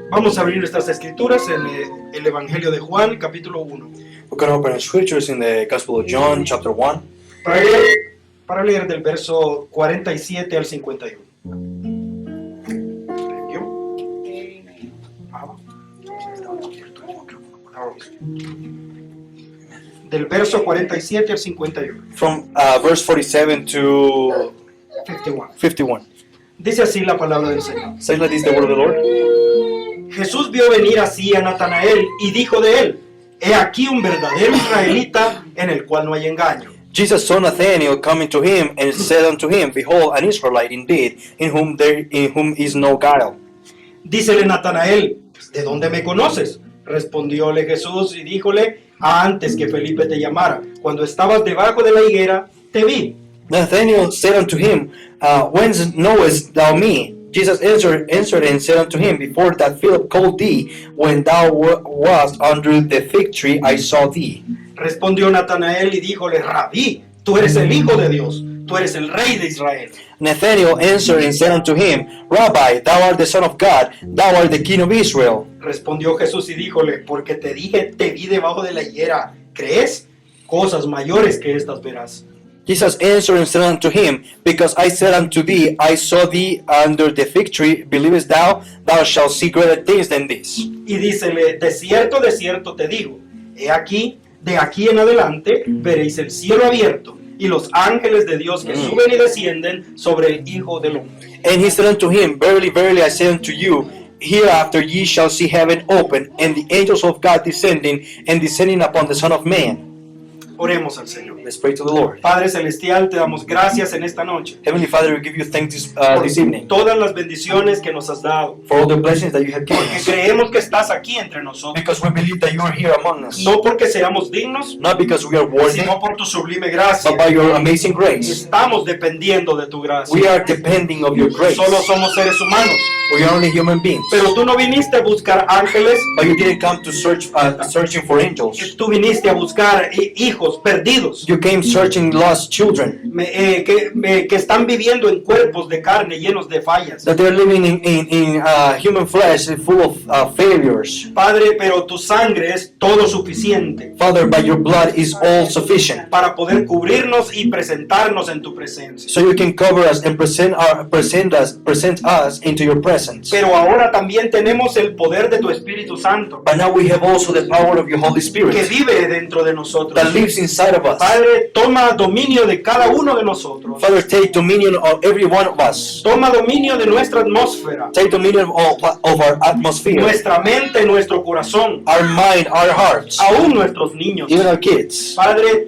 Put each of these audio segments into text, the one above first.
Vamos a abrir nuestras escrituras en el Evangelio de Juan, capítulo 1. We're going to open our scriptures in the Gospel of John, chapter 1. Para leer del verso 47 al 51. Del verso 47 al 51. From verse 47 to 51. Dice así la palabra del Señor. Says like this the word of the Lord. Jesús vio venir así a Natanael y dijo de él: He aquí un verdadero israelita en el cual no hay engaño. Jesus saw Nathanael coming to him and said unto him, Behold, an Israelite indeed, in whom is no guile. Dícele Natanael: ¿De dónde me conoces? Respondióle Jesús y díjole: Antes que Felipe te llamara, cuando estabas debajo de la higuera, te vi. Nathanael said unto him, Whence knowest thou me? Jesus answered and said unto him, Before that Philip called thee, when thou wast under the fig tree, I saw thee. Respondió Natanael y díjole: Rabí, tú eres el Hijo de Dios, tú eres el Rey de Israel. Nathanael answered and said unto him, Rabbi, thou art the Son of God, thou art the King of Israel. Respondió Jesús y díjole: Porque te dije, te vi debajo de la higuera, ¿crees? Cosas mayores que estas verás. Jesus answered and said unto him, Because I said unto thee, I saw thee under the fig tree, believest thou? Thou shalt see greater things than this. Y dícele: de cierto te digo, he aquí, de aquí en adelante, veréis el cielo abierto, y los ángeles de Dios que suben y descienden sobre el Hijo del Hombre. And he said unto him, Verily, verily, I say unto you, hereafter ye shall see heaven open, and the angels of God descending upon the Son of Man. Oremos al Señor. Let's pray to the Lord. Padre Celestial, te damos gracias en esta noche Heavenly Father, we give you thanks por this evening todas las bendiciones que nos has dado, for all the blessings that you have given porque us. creemos que estás aquí entre nosotros, Because we believe that you are here among us. no porque seamos dignos, Not because we are worthy, sino por tu sublime gracia. but by your amazing grace. Estamos dependiendo de tu gracia. We are depending of your grace. Solo somos seres humanos, We are only human beings. pero tú no viniste a buscar ángeles, But you didn't come to searching for angels. tú viniste a buscar hijos perdidos You came searching lost children que están viviendo en cuerpos de carne llenos de fallas. that they're living in human flesh full of failures. Padre, pero tu sangre es todo suficiente Father, by your blood is all sufficient, para poder cubrirnos y presentarnos en tu presencia. so you can cover us and present us into your presence. Pero ahora también tenemos el poder de tu Espíritu Santo But now we have also the power of your Holy que Spirit vive dentro de nosotros. that lives inside of us. Padre, toma dominio de cada uno de nosotros. Father, take dominion of every one of us. Toma dominio de nuestra atmósfera, Take dominion of our atmosphere, nuestra mente, nuestro corazón, our mind, our hearts, aún nuestros niños. even our kids. Padre,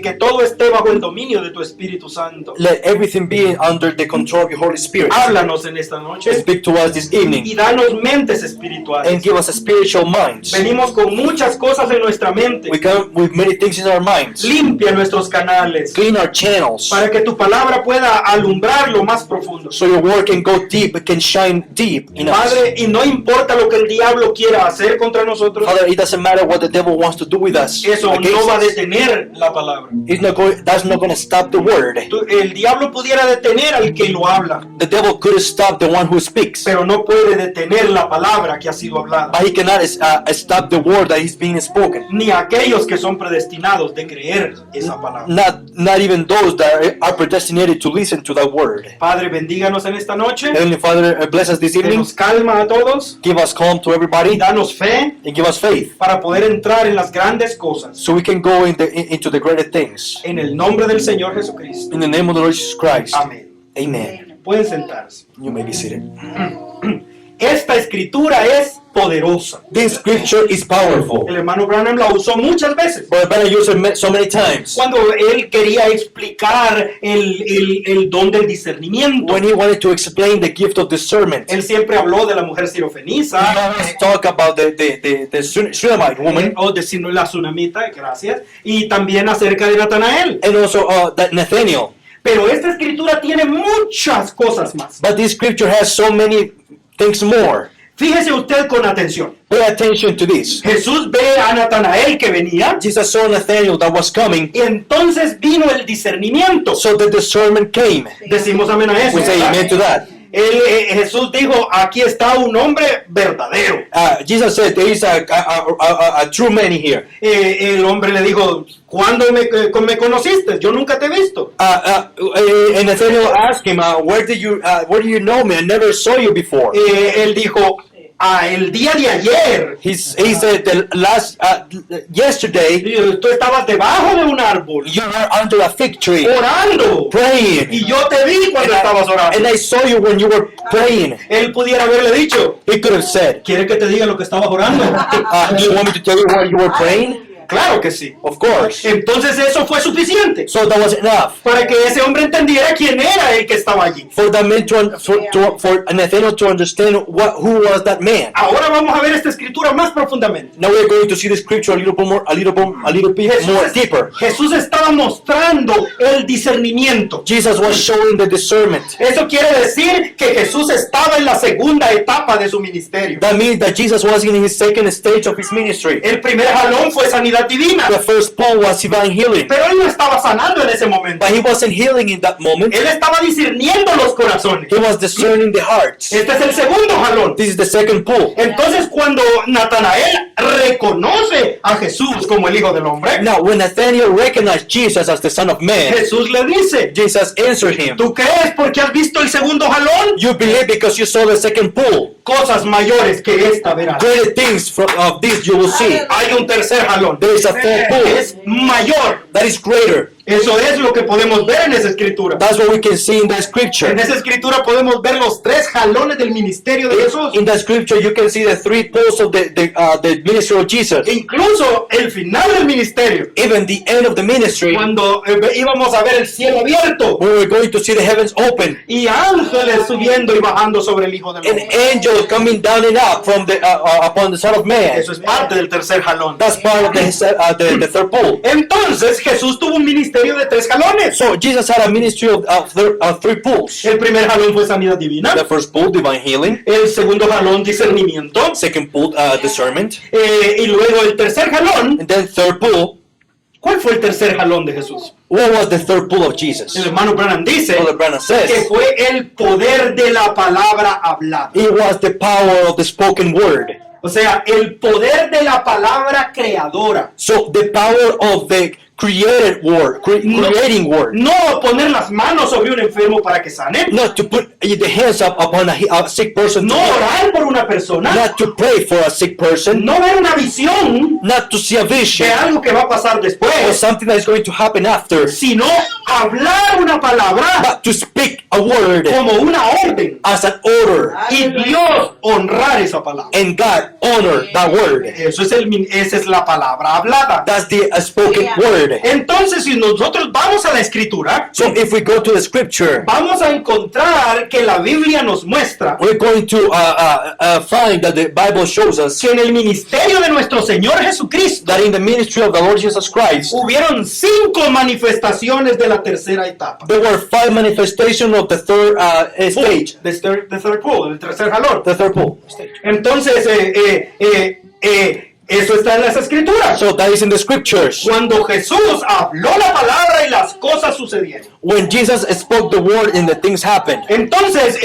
que todo esté bajo el dominio de tu Espíritu Santo. Let everything be under the control of your Holy Spirit. Háblanos en esta noche Speak to us this evening y danos mentes and espirituales. give us a spiritual minds. Venimos con muchas cosas en nuestra mente. We come with many things in our minds. Limpia nuestros canales Clean our channels para que tu palabra pueda alumbrar lo más profundo. so your word can go deep, it can shine deep in us. Padre, y no importa lo que el diablo quiera hacer contra nosotros, Father, it doesn't matter what the devil wants to do with us. eso against no va a us. detener la palabra. That's not going to stop the word. El diablo pudiera detener al que lo habla, The devil could stop the one who speaks, pero no puede detener la palabra que ha sido hablada, but he cannot stop the word that is being spoken. ni aquellos que son predestinados de creer esa palabra. Not even those that are predestinated to listen to that word. Padre, bendíganos en esta noche, Heavenly Father, bless us this evening. denos calma a todos, Give us calm to y everybody danos fe and give us faith para poder entrar en las grandes cosas. so we can go into the greater things. En el nombre del Señor Jesucristo. In the name of the Lord Jesus Christ. Amén. Amen. Pueden sentarse. You may be seated. Esta escritura es poderosa. This scripture is powerful. El hermano Branham la usó muchas veces. But better use it so many times. Cuando él quería explicar el don del discernimiento, When he wanted to explain the gift of discernment, él siempre habló de la mujer he sirofenisa, always talk about the Shunammite woman o de la tsunamita, gracias, y también acerca de Natanael. and also that Nathaniel. Pero esta escritura tiene muchas cosas más. But this scripture has so many things more. Fíjese usted con atención. Pay attention to this. Jesús ve a Natanael que venía, Jesus saw Nathaniel that was coming, y entonces vino el discernimiento. so the discernment came. Decimos amén a eso. We say ¿verdad? amen to that. Jesús dijo, aquí está un hombre verdadero. Jesus said there is a true man here. El hombre le dijo, ¿cuándo me conociste? Yo nunca te he visto. And Nathaniel asked him, where do you know me? I never saw you before. Él dijo, el día de ayer, He said yesterday tú estabas debajo de un árbol, you were under a fig tree orando. praying. Y yo te vi cuando estabas orando. And I saw you when you were praying. Él pudiera haberle dicho, He could have said, ¿quieres que te diga lo que estabas orando? do you want me to tell you what you were praying? Claro que sí. Of course. Entonces eso fue suficiente So that was enough para que ese hombre entendiera quién era el que estaba allí. for the man for Nathaniel to understand who was that man. Ahora vamos a ver esta escritura más profundamente. Now we're going to see the scripture a little bit more deeper. Jesús estaba mostrando el discernimiento. Jesus was showing the discernment. Eso quiere decir que Jesús estaba en la segunda etapa de su ministerio. That means that Jesus was in his second stage of his ministry. El primer jalón fue sanidad divina, The first pull was divine healing, pero él no estaba sanando en ese momento. but he wasn't healing in that moment. Él estaba discerniendo los corazones. He was discerning the hearts. Este es el segundo jalón. This is the second pull. Entonces cuando Natanael reconoce a Jesús como el Hijo del Hombre, Now, when Nathaniel recognized Jesus as the Son of Man, Jesús le dice, Jesus answered him, ¿tú crees porque has visto el segundo jalón? you believe because you saw the second pull. Cosas mayores que esta verás. Greater things of this you will see. Hay un tercer jalón. There is a third pull Es mayor. that is greater. Eso es lo que podemos ver en esa escritura. That's what we can see in that scripture. En esa escritura podemos ver los tres jalones del ministerio de Jesús. In that scripture, you can see the three pulls of the ministry of Jesus. Incluso el final del ministerio. Even the end of the ministry, Cuando íbamos a ver el cielo abierto when we're going to see the heavens open, y ángeles subiendo y bajando sobre el Hijo del an Hombre. angel coming down and up from upon the Son of Man. Eso es parte del tercer jalón. That's part of the third pull. Entonces Jesús tuvo un ministerio de tres jalones. So Jesus had a ministry of three pulls. El primer jalón fue sanidad divina. The first pull, divine healing. El segundo jalón, discernimiento. Second pull, discernment. Y luego el tercer jalón. And then third pull. ¿Cuál fue el tercer jalón de Jesús? What was the third pull of Jesus? El hermano Branham dice Brother Branham que says fue el poder de la palabra hablada. it was the power of the spoken word. O sea, el poder de la palabra creadora. So the power of the created word, creating word. No poner las manos sobre un enfermo para que sane. Not to put the hands up upon a sick person. No To heal. orar por una persona. Not to pray for a sick person. No ver una visión Not to see a vision de algo que va a pasar or después. something that is going to happen after. Sino hablar una palabra But to speak a word como una orden. as an order. Y Dios honrar esa palabra. And God honor that word. Esa es la palabra hablada. That's the spoken word. Entonces, si nosotros vamos a la escritura, So if we go to the scripture, vamos a encontrar que la Biblia nos muestra we're going to find that the Bible shows us que en el ministerio de nuestro Señor Jesucristo that in the ministry of the Lord Jesus Christ, hubieron 5 manifestaciones de la tercera etapa. there were 5 manifestations of the third stage. The third pull, el tercer jalón. The third pull. Entonces, eso está en las escrituras. So that is in the scriptures. Cuando Jesús habló la palabra y las cosas sucedieron. When Jesus spoke the word and the things happened. Entonces,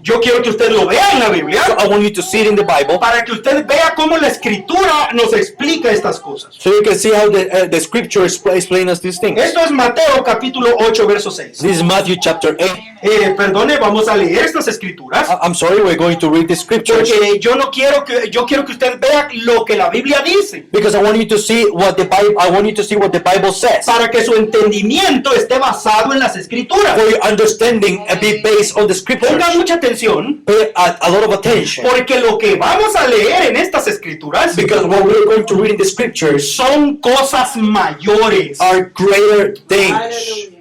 yo quiero que usted lo vea en la Biblia So I want you to see it in the Bible para que usted vea cómo la escritura nos explica estas cosas. so you can see how the scripture explains us these things. Esto es Mateo capítulo 8, verso 6. This is Matthew chapter 8. Perdone, vamos a leer estas escrituras I'm sorry, we're going to read the scriptures porque yo quiero que usted vea lo que la Biblia dice because I want you to see what the Bible says. para que su entendimiento esté basado en las escrituras. For your understanding be based on the scriptures. Ponga mucha atención Pay a lot of attention porque lo que vamos a leer en estas escrituras because what we're going to read in the scriptures son cosas mayores. are greater things.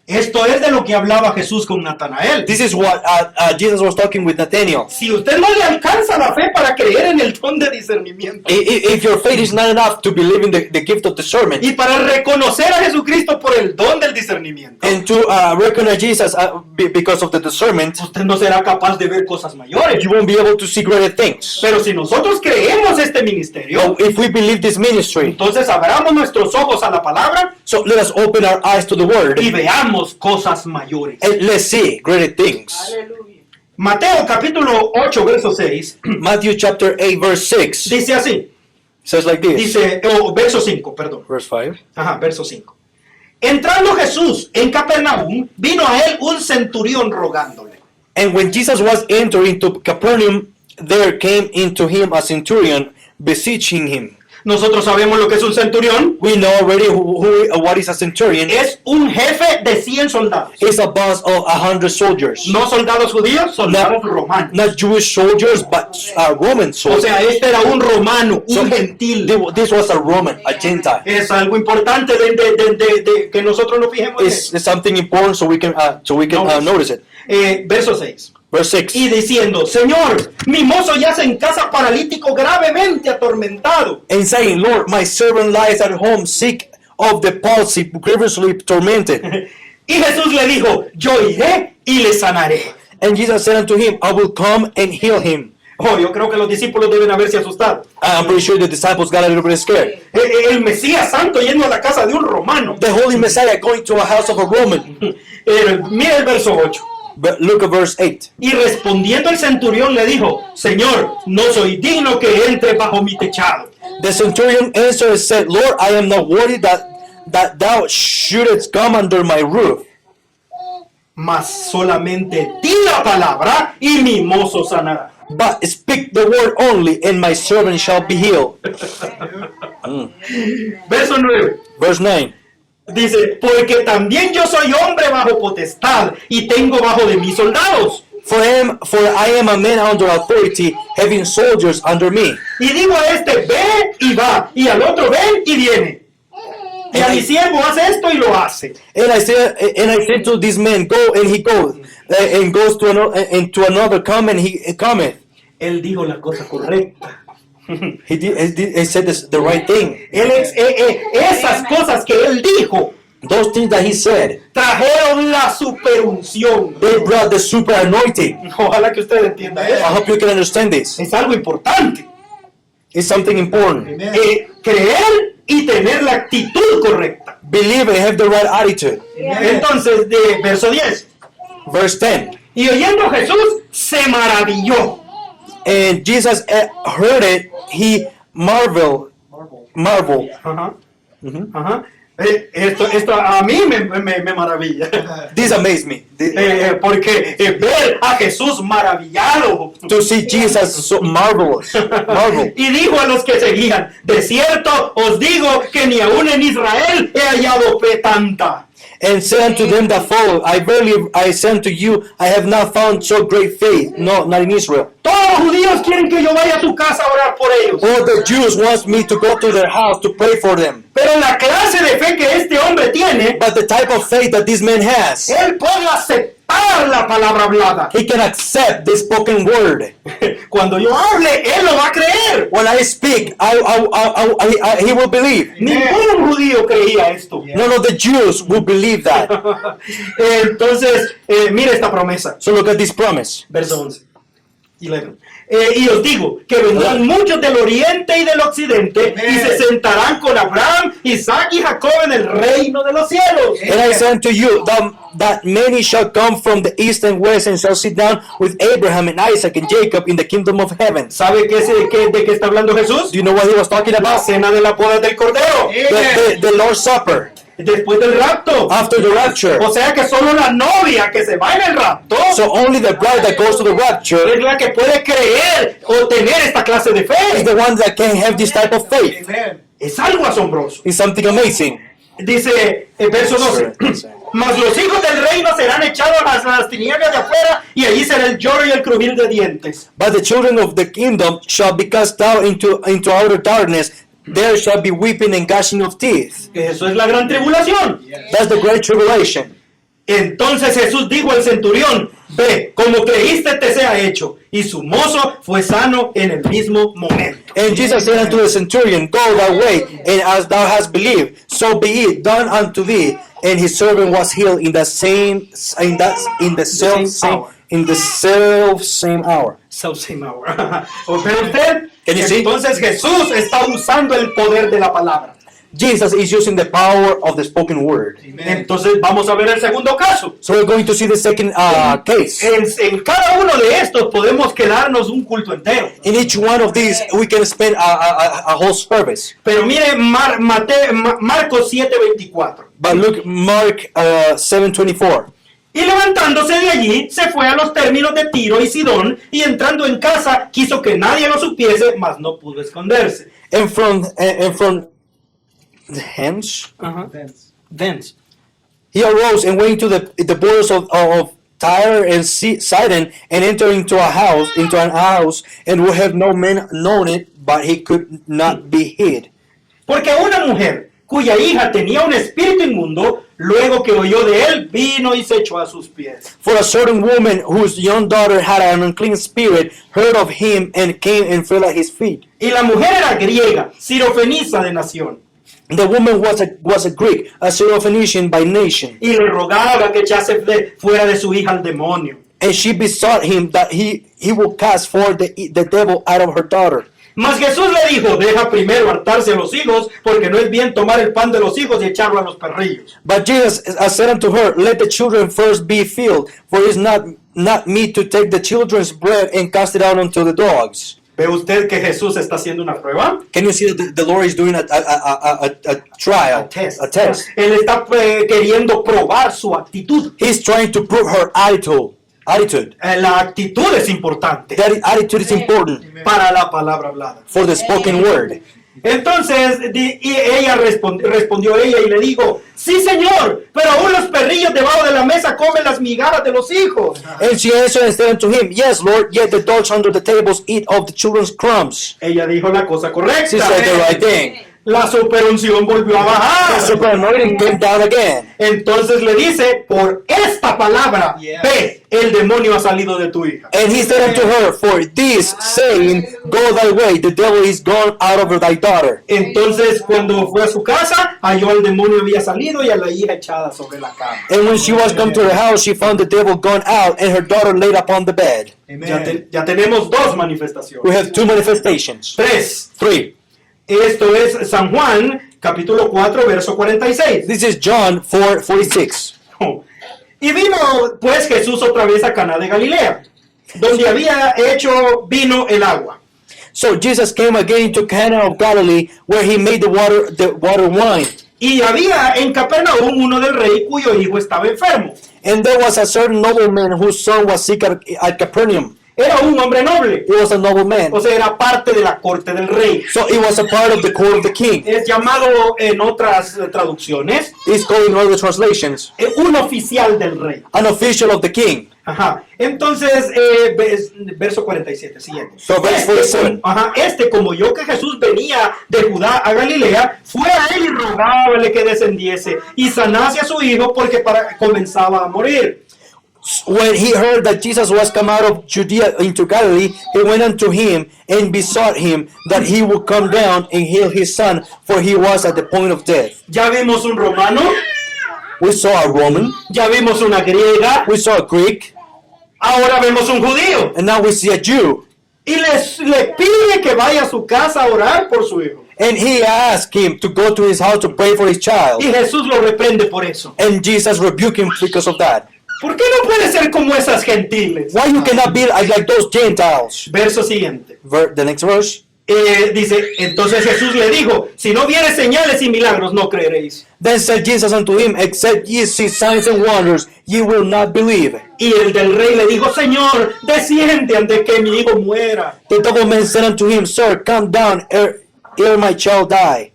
Esto es de lo que hablaba Jesús con Natanael. This is what Jesus was talking with Nathaniel. Si usted no le alcanza la fe para creer en el don de discernimiento If your faith is not enough to believe in the gift of discernment y para reconocer a Jesucristo por el don del discernimiento, and to recognize Jesus because of the discernment, usted no será capaz de ver cosas mayores. you won't be able to see greater things. Pero si nosotros creemos este ministerio, So if we believe this ministry, entonces abramos nuestros ojos a la palabra so let us open our eyes to the word y veamos cosas mayores. and let's see greater things. Mateo capítulo 8, verso 6, Matthew chapter 8, verse 6 dice así, says like this. dice, verso 5, perdón. Verse 5. Ajá, verso 5. Entrando Jesús en Capernaum, vino a él un centurión rogándole. And when Jesus was entering into Capernaum, there came into him a centurion beseeching him. Nosotros sabemos lo que es un centurión. We know already what is a centurion. Es un jefe de 100 soldados. It's a boss of 100 soldiers. No soldados judíos, soldados romanos. Not Jewish soldiers, but Roman O soldiers. sea, este era un romano, So, un gentil. This was a Roman, a Gentile. Es algo importante de que nosotros nos fijemos en eso. It's something important so we can notice it. Verso 6. Verse 6. Y diciendo, Señor, mi mozo yace en casa paralítico gravemente atormentado. And saying, Lord, my servant lies at home sick of the palsy, grievously tormented. Y Jesús le dijo, yo iré y le sanaré. And Jesus said unto him, I will come and heal him. Oh, yo creo que los discípulos deben haberse asustado. I'm pretty sure the disciples got a little bit scared. El Mesías santo yendo a la casa de un romano. The Holy Messiah going to a house of a Roman. Mira el verso 8. But look at verse 8. Y respondiendo el centurión le dijo, Señor, no soy digno que entre bajo mi techado. The centurion answered and said, Lord, I am not worthy that thou shouldest come under my roof. Mas solamente di la palabra y mi mozo sanará. But speak the word only, and my servant shall be healed. Verso 9. Verse 9. Dice, porque también yo soy hombre bajo potestad y tengo bajo de mis soldados. For I am a man under authority, having soldiers under me. Y digo a este, ve y va, y al otro, ven y viene. Y a mi siervo hace esto y lo hace. And I said to this man, go, and he goes, and goes to another, come, and he cometh. Él dijo la cosa correcta. He said the right thing. Esas cosas que él dijo Those things that he said, trajeron la superunción. they brought the super anointing. Ojalá que usted entienda I eso. hope you can understand this. Es algo importante. It's something important. Creer y tener la actitud correcta. Believe and have the right attitude. Entonces, de verso 10. Verse 10. Y oyendo Jesús, se maravilló. And Jesus heard it, he marveled. Ajá. Ajá. Esto a mí me maravilla. This amazed me. Porque ver a Jesús maravillado. To see Jesus so marvelous. Marvel. Y dijo a los que seguían, de cierto os digo que ni aún en Israel he hallado fe tanta. And said unto them that followed, I say unto you, I have not found so great faith, no, not in Israel. Todos los judíos quieren que yo vaya a tu casa a orar por ellos. All the Jews want me to go to their house to pray for them. Pero la clase de fe que este hombre tiene, But the type of faith that this man has, él puede aceptar la palabra hablada. he can accept the spoken word. Cuando yo hable, él lo va a creer. When I speak, he will believe. Ningún judío creía esto. None of the Jews will believe that. Entonces, mire esta promesa. So look at this promise. Verso 11. 11. Y os digo que vendrán muchos del oriente y del occidente y se sentarán con Abraham, Isaac y Jacob en el reino de los cielos. And I say unto you that many shall come from the east and west and shall sit down with Abraham and Isaac and Jacob in the kingdom of heaven. ¿Sabe de qué está hablando Jesús? Do you know what he was talking La about? cena de la boda del Cordero. The Lord's Supper. Después del rapto. After the rapture. O sea que solo la novia que se va en el rapto So only the bride that goes to the rapture es la que puede creer o tener esta clase de is fe. the one that can have this type of faith. Es algo asombroso. It's something amazing. Dice el verso 12. Mas los hijos del reino serán echados a las tinieblas de afuera y allí será el lloro y el crujir de dientes. But the children of the kingdom shall be cast out into outer darkness. There shall be weeping and gnashing of teeth. Eso es la gran tribulación. That's the great tribulation. Entonces Jesús dijo al centurión, ve, como creíste te sea hecho. Y su mozo fue sano en el mismo momento. And Jesus said unto the centurion, go thy way, and as thou hast believed, so be it done unto thee. And his servant was healed in the self same hour. Same hour. ¿Ve usted? Can you see? Entonces Jesús está usando el poder de la palabra. Jesus is using the power of the spoken word. Entonces vamos a ver el segundo caso. So we're going to see the second case. En cada uno de estos podemos quedarnos un culto entero. In each one of these, we can spend a whole service. Pero mire Marcos 7:24. But look, Mark 7:24. Y levantándose de allí, se fue a los términos de Tiro y Sidón, y entrando en casa, quiso que nadie lo supiese, mas no pudo esconderse. And from hence, Thence. he arose and went to the borders of Tyre and Sidon, and entered into an house, and would have no man known it, but he could not be hid. Porque una mujer cuya hija tenía un espíritu inmundo, luego que oyó de él, vino y se echó a sus pies. For a certain woman whose young daughter had an unclean spirit heard of him and came and fell at his feet. Y la mujer era griega, sirofenisa de nación, The woman was a Greek, a Syrophoenician by nation, y le rogaba que echase fuera de su hija al demonio. and she besought him that he would cast forth the devil out of her daughter. Mas Jesús le dijo, deja primero hartarse a los hijos, porque no es bien tomar el pan de los hijos y echarlo a los perrillos. But Jesus said unto her, let the children first be filled, for it is not meet to take the children's bread and cast it out unto the dogs. ¿Ve usted que Jesús está haciendo una prueba? Can you see that the Lord is doing a trial, a test? Él está queriendo probar su actitud. He's trying to prove her attitude. La actitud es importante That attitude is important para la palabra hablada. for the spoken word. Entonces ella respondió ella y le dijo, sí señor, pero aún los perrillos debajo de la mesa comen las migajas de los hijos. And she answered and said unto him, yes, Lord, yet the dogs under the tables eat of the children's crumbs. Ella dijo la cosa correcta. She said the right thing. La superunción volvió a The bajar. superanointing came down again. Entonces le dice, por esta palabra, ve, el demonio ha salido de tu hija. And he said unto her, for this saying, go thy way, the devil is gone out of thy daughter. Entonces cuando fue a su casa, halló al demonio había salido y a la hija echada sobre la cama. And when she was come to her house, she found the devil gone out, and her daughter laid upon the bed. Ya tenemos dos manifestaciones. We have two manifestations. Tres. Three. Esto es San Juan, capítulo 4, verso 46. This is John 4:46. Y vino pues Jesús otra vez a Caná de Galilea, donde había hecho vino el agua. So Jesus came again to Cana of Galilee, where he made the water wine. Y había en Capernaum uno del rey cuyo hijo estaba enfermo. And there was a certain nobleman whose son was sick at Capernaum. Era un hombre noble, He was a nobleman. o sea, era parte de la corte del rey. So it was a part of the court of the king. Es llamado en otras traducciones It's called in other translations, un oficial del rey. an official of the king. Ajá. Entonces, verso 47, siguiente. So verse 47. Este, como yo que Jesús venía de Judá a Galilea, fue a él y rogábale que descendiese y sanase a su hijo porque comenzaba a morir. When he heard that Jesus was come out of Judea into Galilee, he went unto him and besought him that he would come down and heal his son, for he was at the point of death. Ya vimos un romano, We saw a Roman, ya vimos una griega, we saw a Greek, ahora vemos un judío. and now we see a Jew. Y le pide que vaya a su casa a orar por su hijo. And he asked him to go to his house to pray for his child. Y Jesús lo reprende por eso. And Jesus rebuked him because of that. ¿Por qué no puede ser como esas gentiles? Why you cannot be like those Gentiles? Verso siguiente. The next verse. Dice, entonces Jesús le dijo, si no viere señales y milagros, no creeréis. Then said Jesus unto him, except ye see signs and wonders, ye will not believe. Y el del rey le dijo, Señor, desciende antes que mi hijo muera. The nobleman said unto him, Sir, come down ere my child die.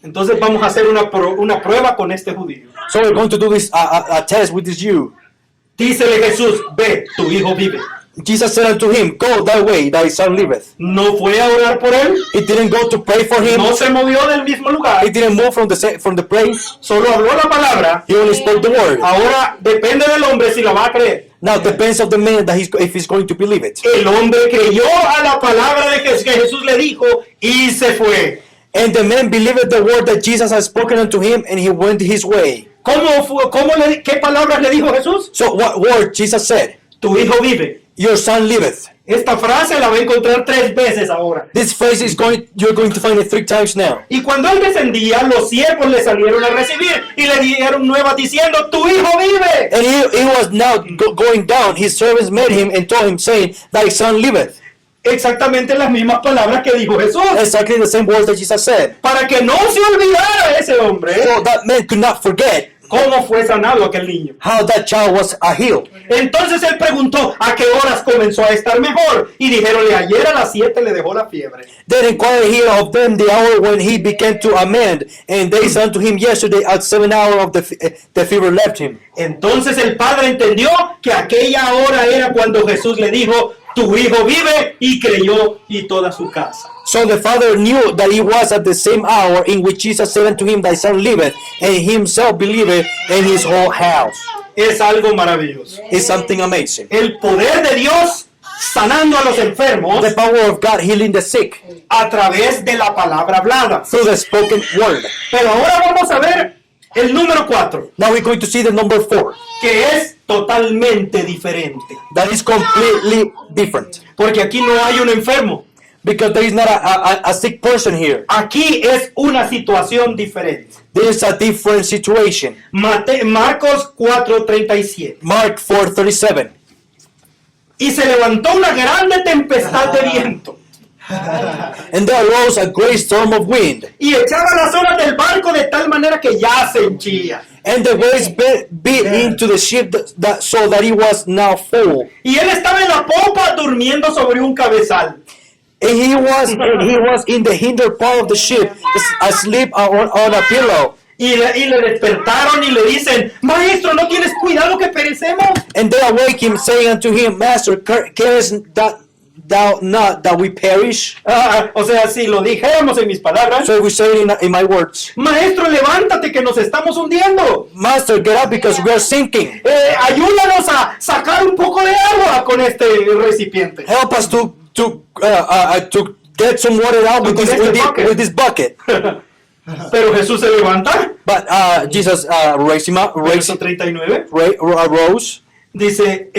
Entonces vamos a hacer una prueba con este judío. So we're going to do this a test with this Jew. Dícele Jesús, ve, tu hijo vive. Jesus said unto him, go thy way, thy son liveth. No fue a orar por él, He didn't go to pray for him. no se movió del mismo lugar, He didn't move from the place. solo habló la palabra. He only spoke the word. Ahora depende del hombre si la va a creer. Now it depends of the man that if he's going to believe it. El hombre creyó a la palabra de que Jesús le dijo y se fue. And the man believed the word that Jesus had spoken unto him, and he went his way. ¿Qué palabras le dijo Jesús? So what word Jesus said? Tu hijo vive. Your son liveth. Esta frase la va a encontrar 3 veces ahora. This phrase you're going to find it 3 times now. Y cuando él descendía, los siervos le salieron a recibir y le dieron nuevas diciendo, tu hijo vive. And he was now going down. His servants met him and told him, saying, thy son liveth. Exactamente las mismas palabras que dijo Jesús. Exactly the same words that Jesus said. Para que no se olvidara ese hombre So that man could not forget cómo fue sanado aquel niño. how that child was healed. Entonces él preguntó a qué horas comenzó a estar mejor. Y dijeronle, ayer a las 7 le dejó la fiebre. Then inquired he of them the hour when he began to amend. And they said unto him, yesterday at 7 hour of the fever left him. Entonces el padre entendió que aquella hora era cuando Jesús le dijo, tu hijo vive, y creyó, y toda su casa. So the father knew that it was at the same hour in which Jesus said unto him, thy son liveth, and himself believeth, and his whole house. Es algo maravilloso. It's something amazing. El poder de Dios sanando a los enfermos The power of God healing the sick a través de la palabra hablada. through the spoken word. Pero ahora vamos a ver el número 4, Now we're going to see the number 4. que es totalmente diferente. That is completely different. Porque aquí no hay un enfermo. Because there is not a sick person here. Aquí es una situación diferente. There is a different situation. Marcos 4:37. Mark 4:37. Y se levantó una grande tempestad de viento And there arose a great storm of wind, y echaba las olas del barco de tal manera que ya se henchía. and the waves beat into the ship so that it was now full. Y él estaba en la popa durmiendo sobre un cabezal. And he was in the hinder part of the ship, asleep on a pillow. Y le despertaron y le dicen, maestro, ¿no tienes cuidado que perecemos? And they awake him, saying unto him, Master, carest thou not that we perish? O sea, si lo dijéramos en mis palabras, So we say in my words, maestro, levántate que nos estamos hundiendo. Master, get up because we are sinking. Ayúdanos a sacar un poco de agua con este recipiente. Help us to get some water out with this bucket. Pero Jesús se levanta, But Jesus raised him up, verso 39, rose, dice,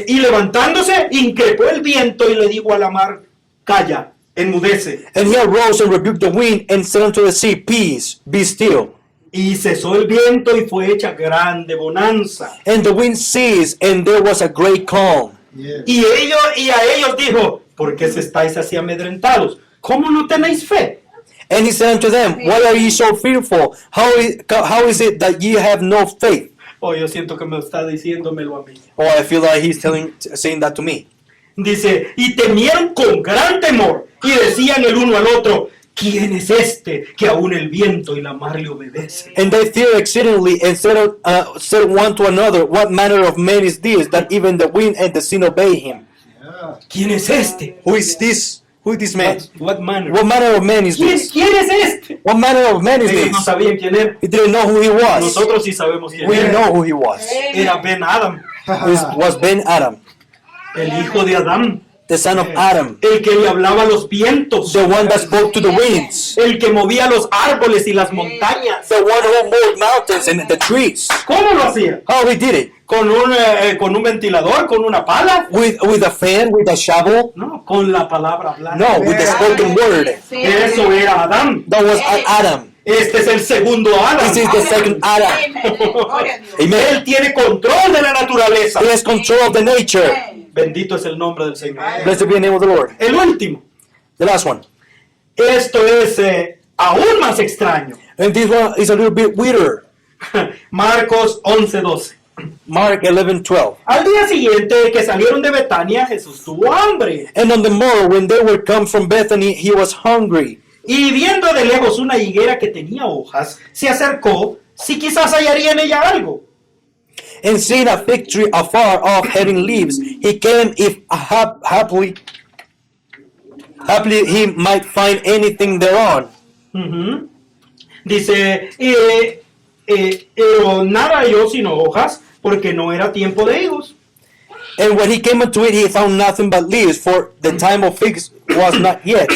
y levantándose, increpó el viento y le dijo a la mar, calla, enmudece. and he arose and rebuked the wind and said unto the sea, Peace, be still. Y cesó el viento y fue hecha grande bonanza. And the wind ceased, and there was a great calm. Y a ellos dijo, ¿por qué se estáis así amedrentados? ¿Cómo no tenéis fe? And he said unto them, Why are ye so fearful? How is it that ye have no faith? Oh, yo siento que me está diciéndomelo a mí. Oh, I feel like he's saying that to me. Dice, y temieron con gran temor, y decían el uno al otro, ¿quién es este que aún el viento y la mar le obedecen? And they feared exceedingly, and said one to another, What manner of man is this, that even the wind and the sea obey him? ¿Quién es este? Who is this? Who is this man? What manner? What manner of man is this? ¿Quién es este? What manner of man is Ellos no this? sabían quién era. He didn't know who he was. Nosotros sí sabemos quién We era. know who he was. Era Ben Adam, It was Ben Adam, el hijo de Adán, the son of Adam, el que le hablaba a los vientos, the one that spoke to the winds, el que movía los árboles y las montañas. the one who moved mountains and the trees. ¿Cómo lo hacía? How he did it? ¿Con un ventilador? ¿Con una pala? With a fan, with a shovel? No, con la palabra hablada. No, with the spoken word. Eso era Adán. That was Adam. Este es el segundo Adán. This is the second Adam. Amen. Él tiene control de la naturaleza. He has control of the nature. Bendito es el nombre del Señor. Blessed be the name of the Lord. El último. The last one. Esto es aún más extraño. And this one is a little bit weirder. Marcos 11:12. Mark 11:12. Al día siguiente que salieron de Betania, Jesús tuvo hambre. And on the morrow, when they were come from Bethany, he was hungry. Y viendo de lejos una higuera que tenía hojas, se acercó, si quizás hallaría en ella algo. And seeing a fig tree afar off having leaves, he came if happily he might find anything thereon. Ujú. Dice, pero nada halló sino hojas, porque no era tiempo de higos. And when he came unto it, he found nothing but leaves, for the time of figs was not yet.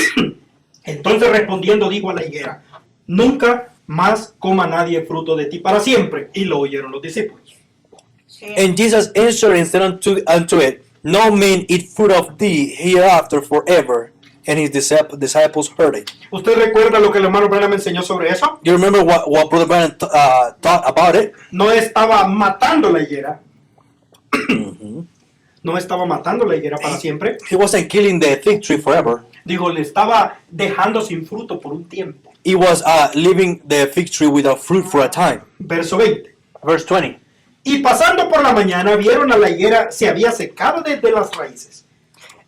Entonces respondiendo dijo a la higuera, nunca más coma nadie fruto de ti para siempre. Y lo oyeron los discípulos. And Jesus answered and said unto it, no man eat fruit of thee hereafter forever. And his disciples heard it. ¿Usted recuerda lo que el hermano Branham enseñó sobre eso? You remember what Brother Branham taught about it? No estaba matando la higuera. No estaba matando la higuera para siempre. He wasn't killing the fig tree forever. Digo, le estaba dejando sin fruto por un tiempo. He was leaving the fig tree without fruit for a time. Verso 20. Verse 20. Y pasando por la mañana vieron a la higuera se había secado desde las raíces.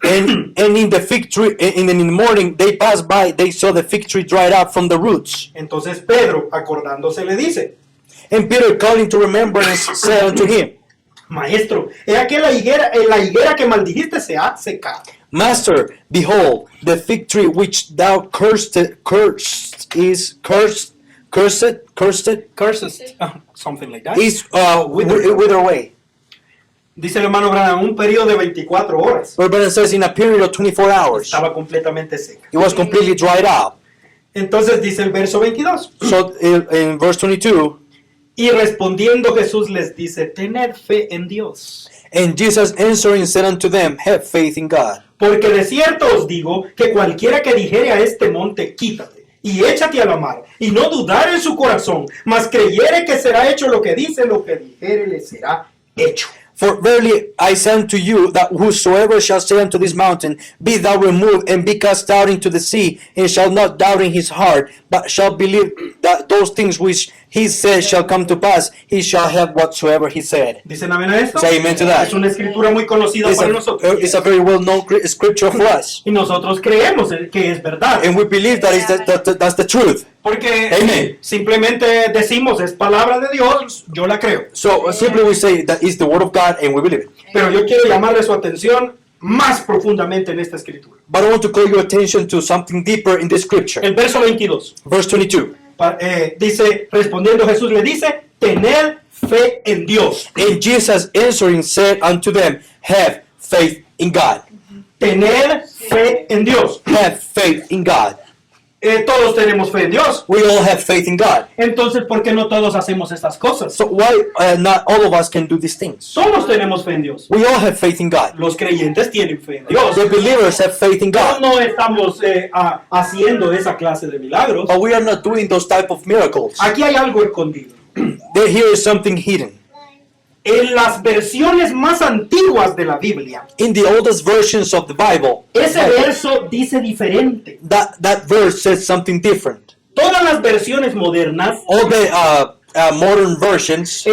And in the fig tree, in the morning, they passed by, they saw the fig tree dried up from the roots. Entonces Pedro, acordándose, le dice, And Peter, calling to remembrance, said unto him, Maestro, he aquí la higuera que maldijiste se ha secado. Master, behold, the fig tree which thou cursed, Something like that. is wither away. Dice el hermano Branham, un periodo de 24 horas. But Brother says, in a period of 24 hours, Estaba completamente seca. it was completely dried up. Entonces dice el verso 22. So in verse 22, Y respondiendo Jesús les dice, tened fe en Dios. and Jesus answering said unto them, have faith in God. Porque de cierto os digo que cualquiera que dijere a este monte, quítate y échate a la mar, y no dudar en su corazón, mas creyere que será hecho lo que dice, lo que dijere le será hecho. For verily I say unto you, that whosoever shall say unto this mountain, be thou removed, and be cast out into the sea, and shall not doubt in his heart, but shall believe that those things which he says shall come to pass, he shall have whatsoever he said. ¿Dicen amén a esto? Say amen to that. Es una escritura muy conocida para nosotros. It's a very well-known scripture for us. Y nosotros creemos que es verdad. And we believe that is that's the truth. Porque Amen. simplemente decimos, es palabra de Dios, yo la creo. So simply we say that is the word of God, and we believe it. Pero yo quiero llamarle su atención más profundamente en esta escritura. But I want to call your attention to something deeper in this scripture. El verso 22. Verse 22. Dice, respondiendo Jesús le dice, tened fe en Dios. And Jesus answering said unto them, have faith in God. Tened fe en Dios. Have faith in God. Todos tenemos fe en Dios. We all have faith in God. Entonces, ¿por qué no todos hacemos estas cosas? So why not all of us can do these things? Todos tenemos fe en Dios. We all have faith in God. Los creyentes tienen fe en Dios. The believers have faith in Todos God. no estamos haciendo esa clase de milagros. But we are not doing those type of miracles. Aquí hay algo escondido. Here is something hidden. En las versiones más antiguas de la Biblia, In the oldest versions of the Bible, ese verso dice diferente. that verse says something different. Todas las versiones modernas All the modern versions,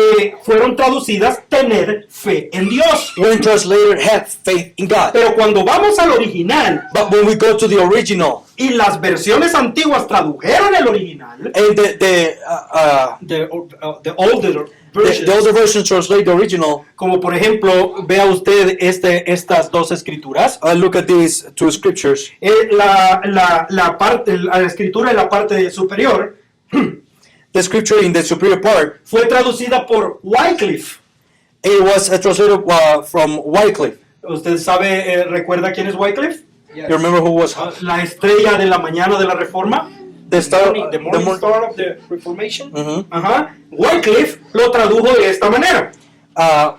fueron traducidas tener fe en Dios. when translated, have faith in God. Pero cuando vamos al original But when we go to the original, y las versiones antiguas tradujeron el original, and the older versions, the older versions translate the original, como por ejemplo, vea usted estas dos escrituras. look at these two scriptures. La escritura en la parte superior The scripture in the superior part, fue traducida por Wycliffe. it was translated from Wycliffe. ¿Usted sabe, recuerda quién es Wycliffe? You remember who was La estrella de la mañana de la Reforma. the star? The morning star of the Reformation. Mhm. Ajá. Wycliffe lo tradujo de esta manera.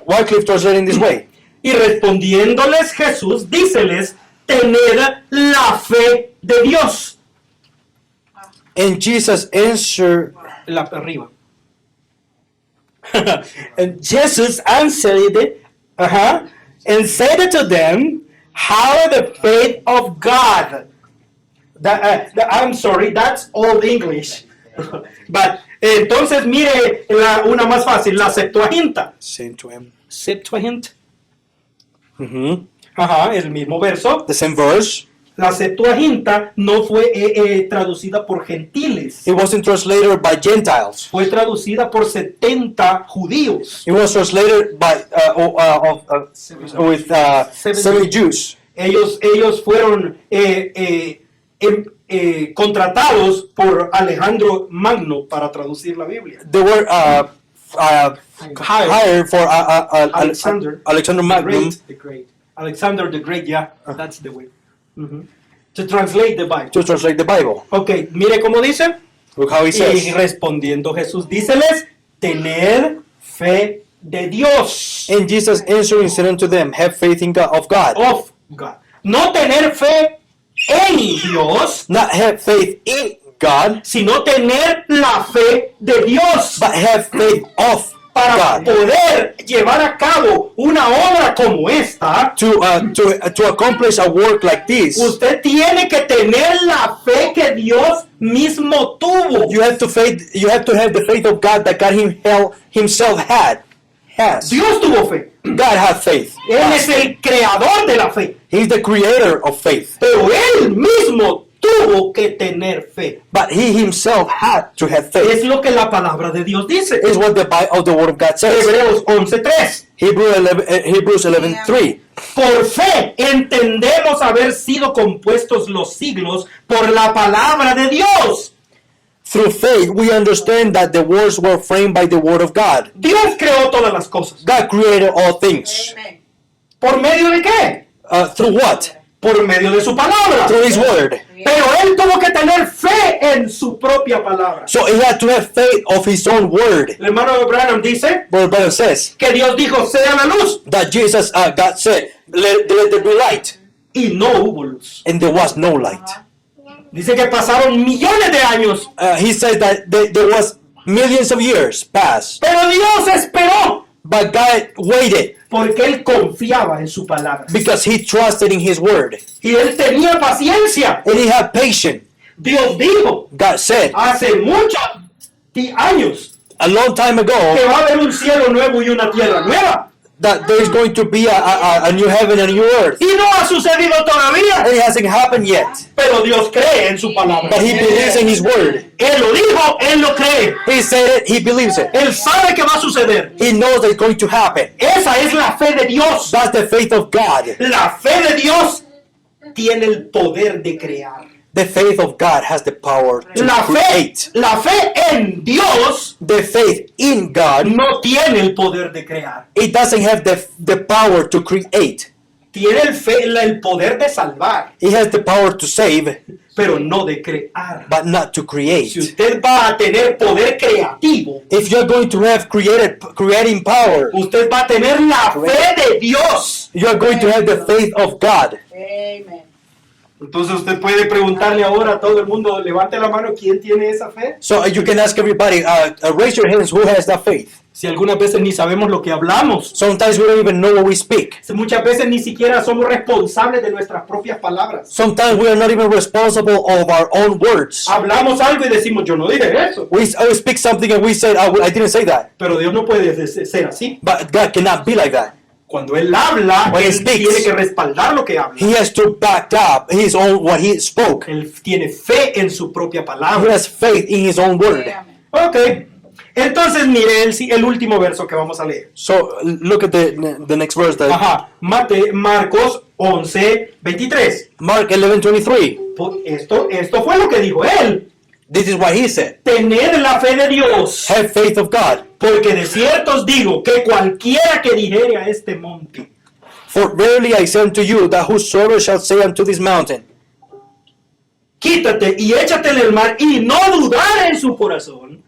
Wycliffe translated in this way. Y respondiéndoles Jesús, díceles, tened la fe de Dios. And Jesus answered, La arriba. And Jesus answered, and said to them, how the faith of God. I'm sorry, that's old English. But entonces mire una más fácil, la Septuaginta. saying to him, Septuagint. mhm, Ajá, el mismo verso. the same verse. La Septuaginta no fue traducida por gentiles. It wasn't translated by Gentiles. Fue traducida por 70 judíos. It was translated by with 70 Jews. Ellos fueron contratados por Alejandro Magno para traducir la Biblia. They were hired for Alexander Magnum the Great. Alexander the Great, yeah, that's the way. To translate the Bible. to translate the Bible. Ok, mire cómo dice. Look how he Y says. respondiendo Jesús, díceles, tened fe de Dios. And Jesus answering said unto them, have faith in God, of God. Of God. No tener fe en Dios, Not have faith in God, sino tener la fe de Dios. but have faith of Para God. poder llevar a cabo una obra como esta, To accomplish a work like this, usted tiene que tener la fe que Dios mismo tuvo. you have to have the faith of God that God himself has. Dios tuvo fe. God had faith. Él es el creador de la fe. He's the creator of faith. Pero él mismo tuvo que tener fe. But he himself had to have Es faith. lo que la palabra de Dios dice. Is what the Word of God says. Hebreos 11:3. Hebrews 11:3. Por fe entendemos haber sido compuestos los siglos por la palabra de Dios. Through faith, we understand that the worlds were framed by the Word of God. Dios creó todas las cosas. God created all things. Amen. ¿Por medio de qué? Through what? Por medio de su palabra. Through His Word. Pero él tuvo que tener fe en su propia palabra. So he had to have faith of his own Word. El hermano Branham dice But Bible says que Dios dijo, sea la luz, that God said, let there be light. y no hubo luz. And there was no light. Dice que pasaron millones de años, He said that there was millions of years passed. pero Dios esperó But God waited porque él confiaba en su palabra. because he trusted in His Word. Y él tenía paciencia. And he had patience. Dios dijo God said hace muchos años a long time que ago va a haber un cielo nuevo y una tierra nueva. that there is going to be a new heaven and a new earth. Y no ha sucedido todavía, It hasn't happened yet. pero Dios cree en su palabra. But he believes in His Word. Él lo dijo, él lo cree. He said it, he believes it. Él sabe que va a suceder. He knows that it's going to happen. Esa es la fe de Dios. That's the faith of God. La fe de Dios tiene el poder de crear. The faith of God has the power to create. La fe en Dios The faith in God, no tiene el poder de crear. it doesn't have the power to create. Tiene el poder de salvar, It has the power to save, pero no de crear. but not to Si create. usted va a tener poder creativo, If you're going to have creating power, usted va a tener la fe de Dios. you're going to have the faith of God. Amen. Entonces usted puede preguntarle ahora a todo el mundo, levante la mano, ¿quién tiene esa fe? So you can ask everybody, raise your hands, who has that faith? Si algunas veces ni sabemos lo que hablamos. Sometimes we don't even know what we speak. Muchas veces ni siquiera somos responsables de nuestras propias palabras. Sometimes we are not even responsible of our own words. Hablamos algo y decimos, yo no dije eso. We speak something and we say, I didn't say that. Pero Dios no puede ser así. But God cannot be like that. Cuando Él habla, When he Él speaks, tiene que respaldar lo que habla. He has to back up what he spoke. Él tiene fe en su propia He palabra. has faith in his own word. Amen. Ok. Entonces mire el último verso que vamos a leer. So look at the next verse. Ajá. Marcos 11:23. Mark 11:23. Esto fue lo que dijo Él. This is what he said. Tened la fe de Dios. Have faith of God. Porque de cierto os digo que cualquiera que dijere a este monte, For verily I say unto you that whosoever shall say unto this mountain, quítate y échate en el mar, y no dudar en su corazón,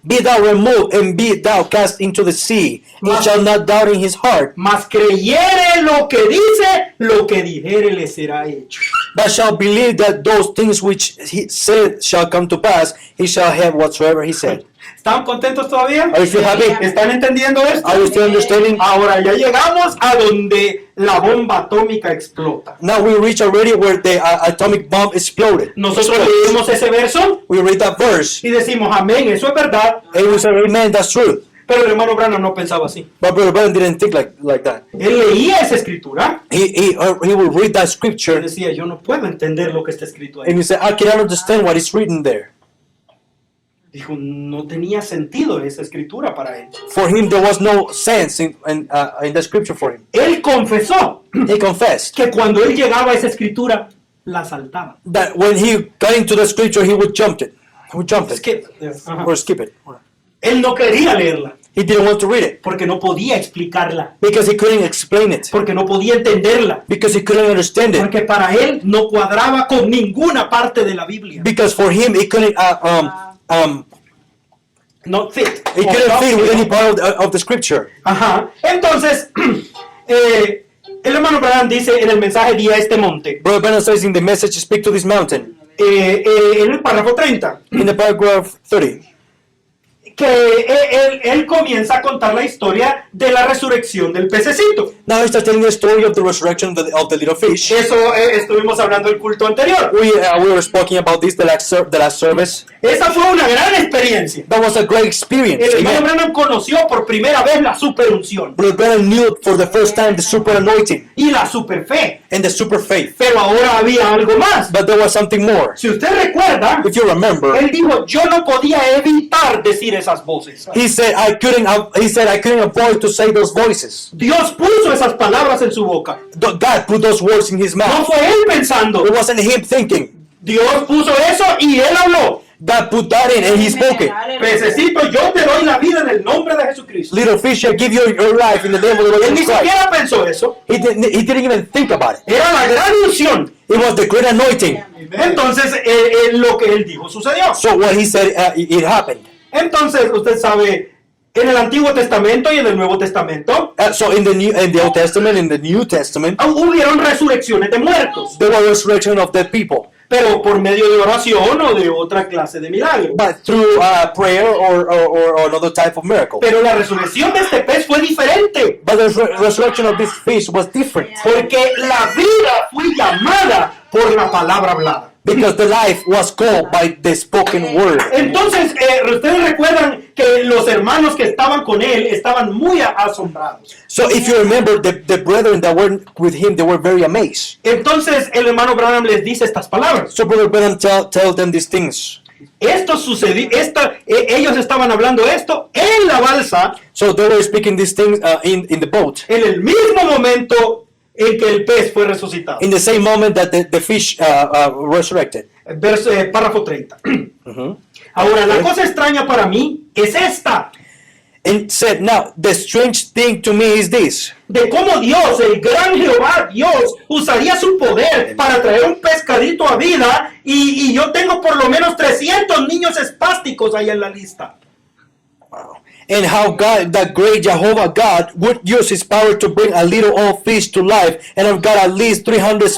be thou removed and be thou cast into the sea, he shall not doubt in his heart, mas creyere lo que dice, lo que dijere le será hecho. but shall believe that those things which he said shall come to pass, he shall have whatsoever he said. ¿Están contentos todavía? Are you still happy? ¿Están entendiendo esto? Are you still understanding? Ahora ya llegamos a donde la bomba atómica explota. Now we reach already where the atomic bomb exploded. Nosotros leemos ese verso We read that verse y decimos, amén, eso es verdad. and we say, amen, that's true. Pero el hermano Branham no pensaba así. But Brother Branham didn't think like that. Él leía esa escritura He would read that y scripture decía, yo no puedo entender lo que está escrito ahí. and he said, I cannot understand what is written there. Dijo, no tenía sentido esa escritura para él. For him, there was no sense in the scripture for him. Él confesó He confessed que cuando él llegaba a esa escritura, la saltaba. that when he got into the scripture, he would jump it. He would jump Es it que ajá. or skip it. Él no quería leerla He didn't want to read it porque no podía explicarla, because he couldn't explain it, porque no podía entenderla, because he couldn't understand it, porque para él no cuadraba con ninguna parte de la Biblia. because for him, he couldn't not fit. It Or couldn't not fit with fit. any part of the scripture. Ajá. Entonces, el hermano Branham dice en el mensaje Día a este monte, Brother Branham says in the message, speak to this mountain. en el párrafo 30, In the paragraph 30, que él comienza a contar la historia de la resurrección del pececito. now he starts telling the story of the resurrection of the little fish. Eso estuvimos hablando el culto anterior. We were speaking about this the last service. Esa fue una gran experiencia. That was a great experience. El hermano Amen. Branham conoció por primera vez la superunción Brother Branham knew for the first time the super anointing y la superfe. and the super faith. Pero ahora había algo más. But there was something more. Si usted recuerda, If you remember, él dijo, yo no podía evitar decir esas voces. he said I couldn't avoid to say those voices. Dios puso esas palabras en su boca. God put those words in his No mouth. fue él pensando. It wasn't him thinking. Dios puso eso y él habló. God put that in and he spoke it. Pececito, yo te doy la vida en el nombre de Jesucristo. Little fish, I give you your life in the name of the Lord Él ni Jesus Christ. siquiera pensó eso. He didn't even think about it. Era la gran unción. It was the great anointing. Entonces, lo que él dijo sucedió. So what he said, it happened. Entonces, usted sabe, en el Antiguo Testamento y en el Nuevo Testamento, So in the Old Testament, in the New Testament, hubieron resurrecciones de muertos, there was resurrection of dead people. pero por medio de oración o de otra clase de milagro. But through prayer or another type of miracle. Pero la resurrección de este pez fue diferente, But the resurrection of this fish was different. porque la vida fue llamada por la palabra hablada. Because the life was called by the spoken word. Entonces, ustedes recuerdan que los hermanos que estaban con él estaban muy asombrados. So if you remember, the brethren that were with him, they were very amazed. Entonces, el hermano Branham les dice estas palabras. So Brother Branham tell them these things. Esto sucedió, ellos estaban hablando esto en la balsa, So they were speaking these things in the boat. en el mismo momento en que el pez fue resucitado. In the same moment that the fish resurrected. Párrafo 30. Mhm. Ahora, la cosa extraña para mí es esta, And said, now the strange thing to me is this. de cómo Dios, el gran Jehová Dios, usaría su poder para traer un pescadito a vida y yo tengo por lo menos 300 niños espásticos ahí en la lista. And how God, that great Jehovah God, would use his power to bring a little old fish to life. And I've got at least 300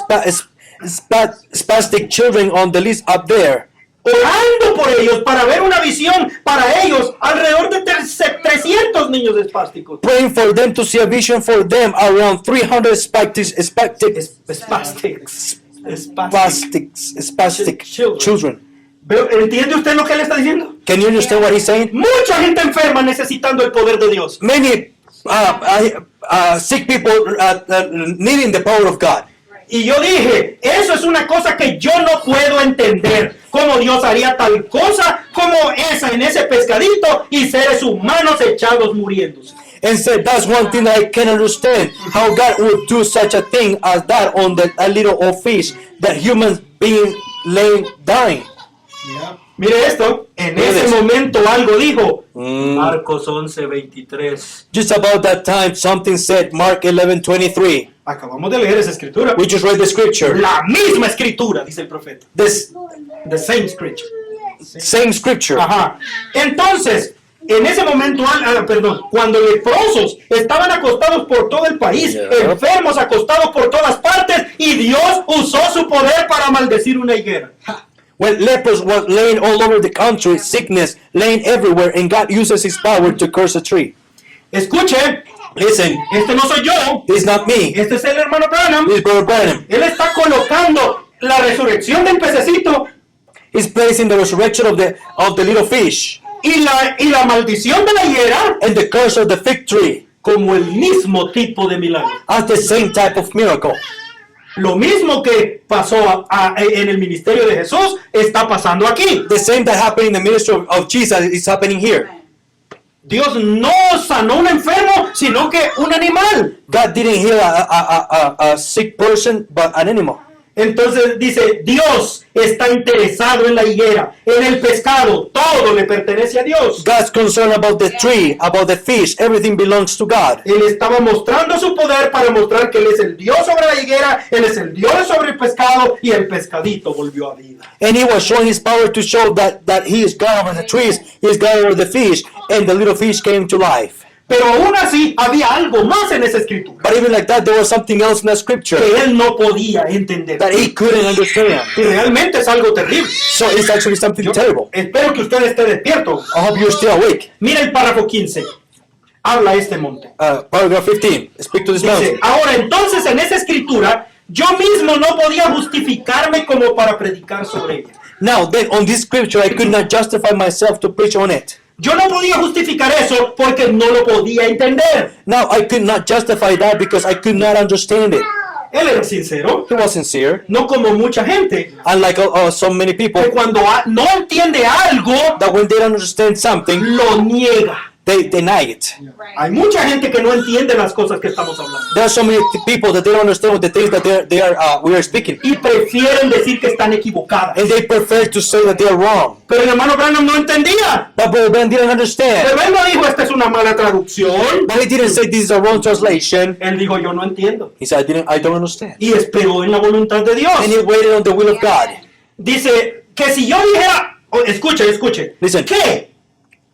spastic children on the list up there. Orando por ellos para ver una visión para ellos, alrededor de 300 niños espásticos. Praying for them to see a vision for them around 300 spastic children. ¿Entiende usted lo que él está diciendo? Can you understand what he's saying? Mucha gente enferma necesitando el poder de Dios. Many sick people needing the power of God. Y yo dije, eso es una cosa que yo no puedo entender. ¿Cómo Dios haría tal cosa como esa en ese pescadito y seres humanos echados muriéndose? And said, that's one thing that I can understand. How God would do such a thing as that on a little old fish, that humans being laying dying. Mire esto, en Mire ese eso. momento algo dijo. Mm. Marcos 11:23. Just about that time, something said, Mark 11:23. Acabamos de leer esa escritura. We just read the scripture. La misma escritura, dice el profeta. This The same scripture. same scripture. Ajá. Entonces, en ese momento, cuando leprosos estaban acostados por todo el país, Yeah. enfermos acostados por todas partes, y Dios usó su poder para maldecir una higuera. When lepers were laying all over the country, sickness laying everywhere, and God uses his power to curse a tree. Escuche, Listen, este no soy yo, this is not me. este es el hermano Branham. This is Brother Branham. Él está colocando la resurrección del pececito He's placing the resurrection of the little fish y la maldición de la higuera and the curse of the fig tree como el mismo tipo de milagro. as the same type of miracle. Lo mismo que pasó en el ministerio de Jesús está pasando aquí. The same that happened in the ministry of Jesus is happening here. Dios no sanó un enfermo, sino que un animal. God didn't heal a sick person, but an animal. Entonces dice, Dios está interesado en la higuera, en el pescado, todo le pertenece a Dios. God's concerned about the tree, about the fish. Everything belongs to God. Él estaba mostrando su poder para mostrar que Él es el Dios sobre la higuera, Él es el Dios sobre el pescado y el pescadito volvió a vida. And he was showing his power to show that he is God over the trees, he is God over the fish, and the little fish came to life. Pero aún así había algo más en esa escritura But even like that, there was something else in the scripture que Él no podía entender. that he couldn't understand. Y realmente es algo terrible. So it's actually something terrible. Espero que usted esté despierto. I hope you're still awake. Mira el párrafo 15. Habla este monte. Paragraph 15. Speak to this Dice, mountain. ahora entonces en esa escritura yo mismo no podía justificarme como para predicar sobre ella. Now, then, on this scripture, I could not justify myself to preach on it. Yo no podía justificar eso porque no lo podía entender. Now, I could not justify that because I could not understand it. Él era sincero, He was sincere, no como mucha gente unlike so many people que cuando no entiende algo that when they don't understand something, lo niega. they deny it. Hay mucha gente que no entiende las cosas que estamos hablando There are so many people that they don't understand the things that we are speaking, y prefieren decir que están equivocadas. and they prefer to say that they are wrong. Pero el hermano Branham no entendía. But Brother Ben didn't understand. Pero él no dijo esta es una mala traducción. But he didn't say this is a wrong translation. Él dijo yo no entiendo. He said I don't understand. Y esperó en la voluntad de Dios. And he waited on the will of God. Dice que si yo dijera, escuche, Listen. ¿qué?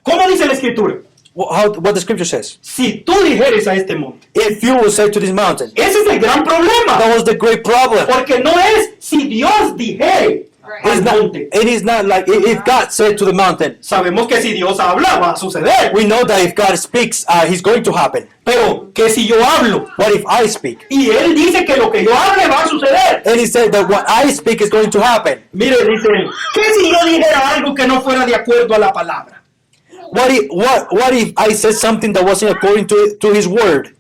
¿Cómo dice la escritura? What the scripture says. Si tú dijeres a este monte. If you will say to this mountain, Ese es el gran problema. that was the great problem. Porque no es si Dios dijere al It's not, monte. it is not like if God said to the mountain. Sabemos que si Dios habla va a suceder. We know that if God speaks, he's going to happen. Pero que si yo hablo What if I speak? y Él dice que lo que yo hable va a suceder. And he said that what I speak is going to happen. Mire, dice, ¿qué si yo dijera algo que no fuera de acuerdo a la palabra? What if I said something that wasn't according to his word?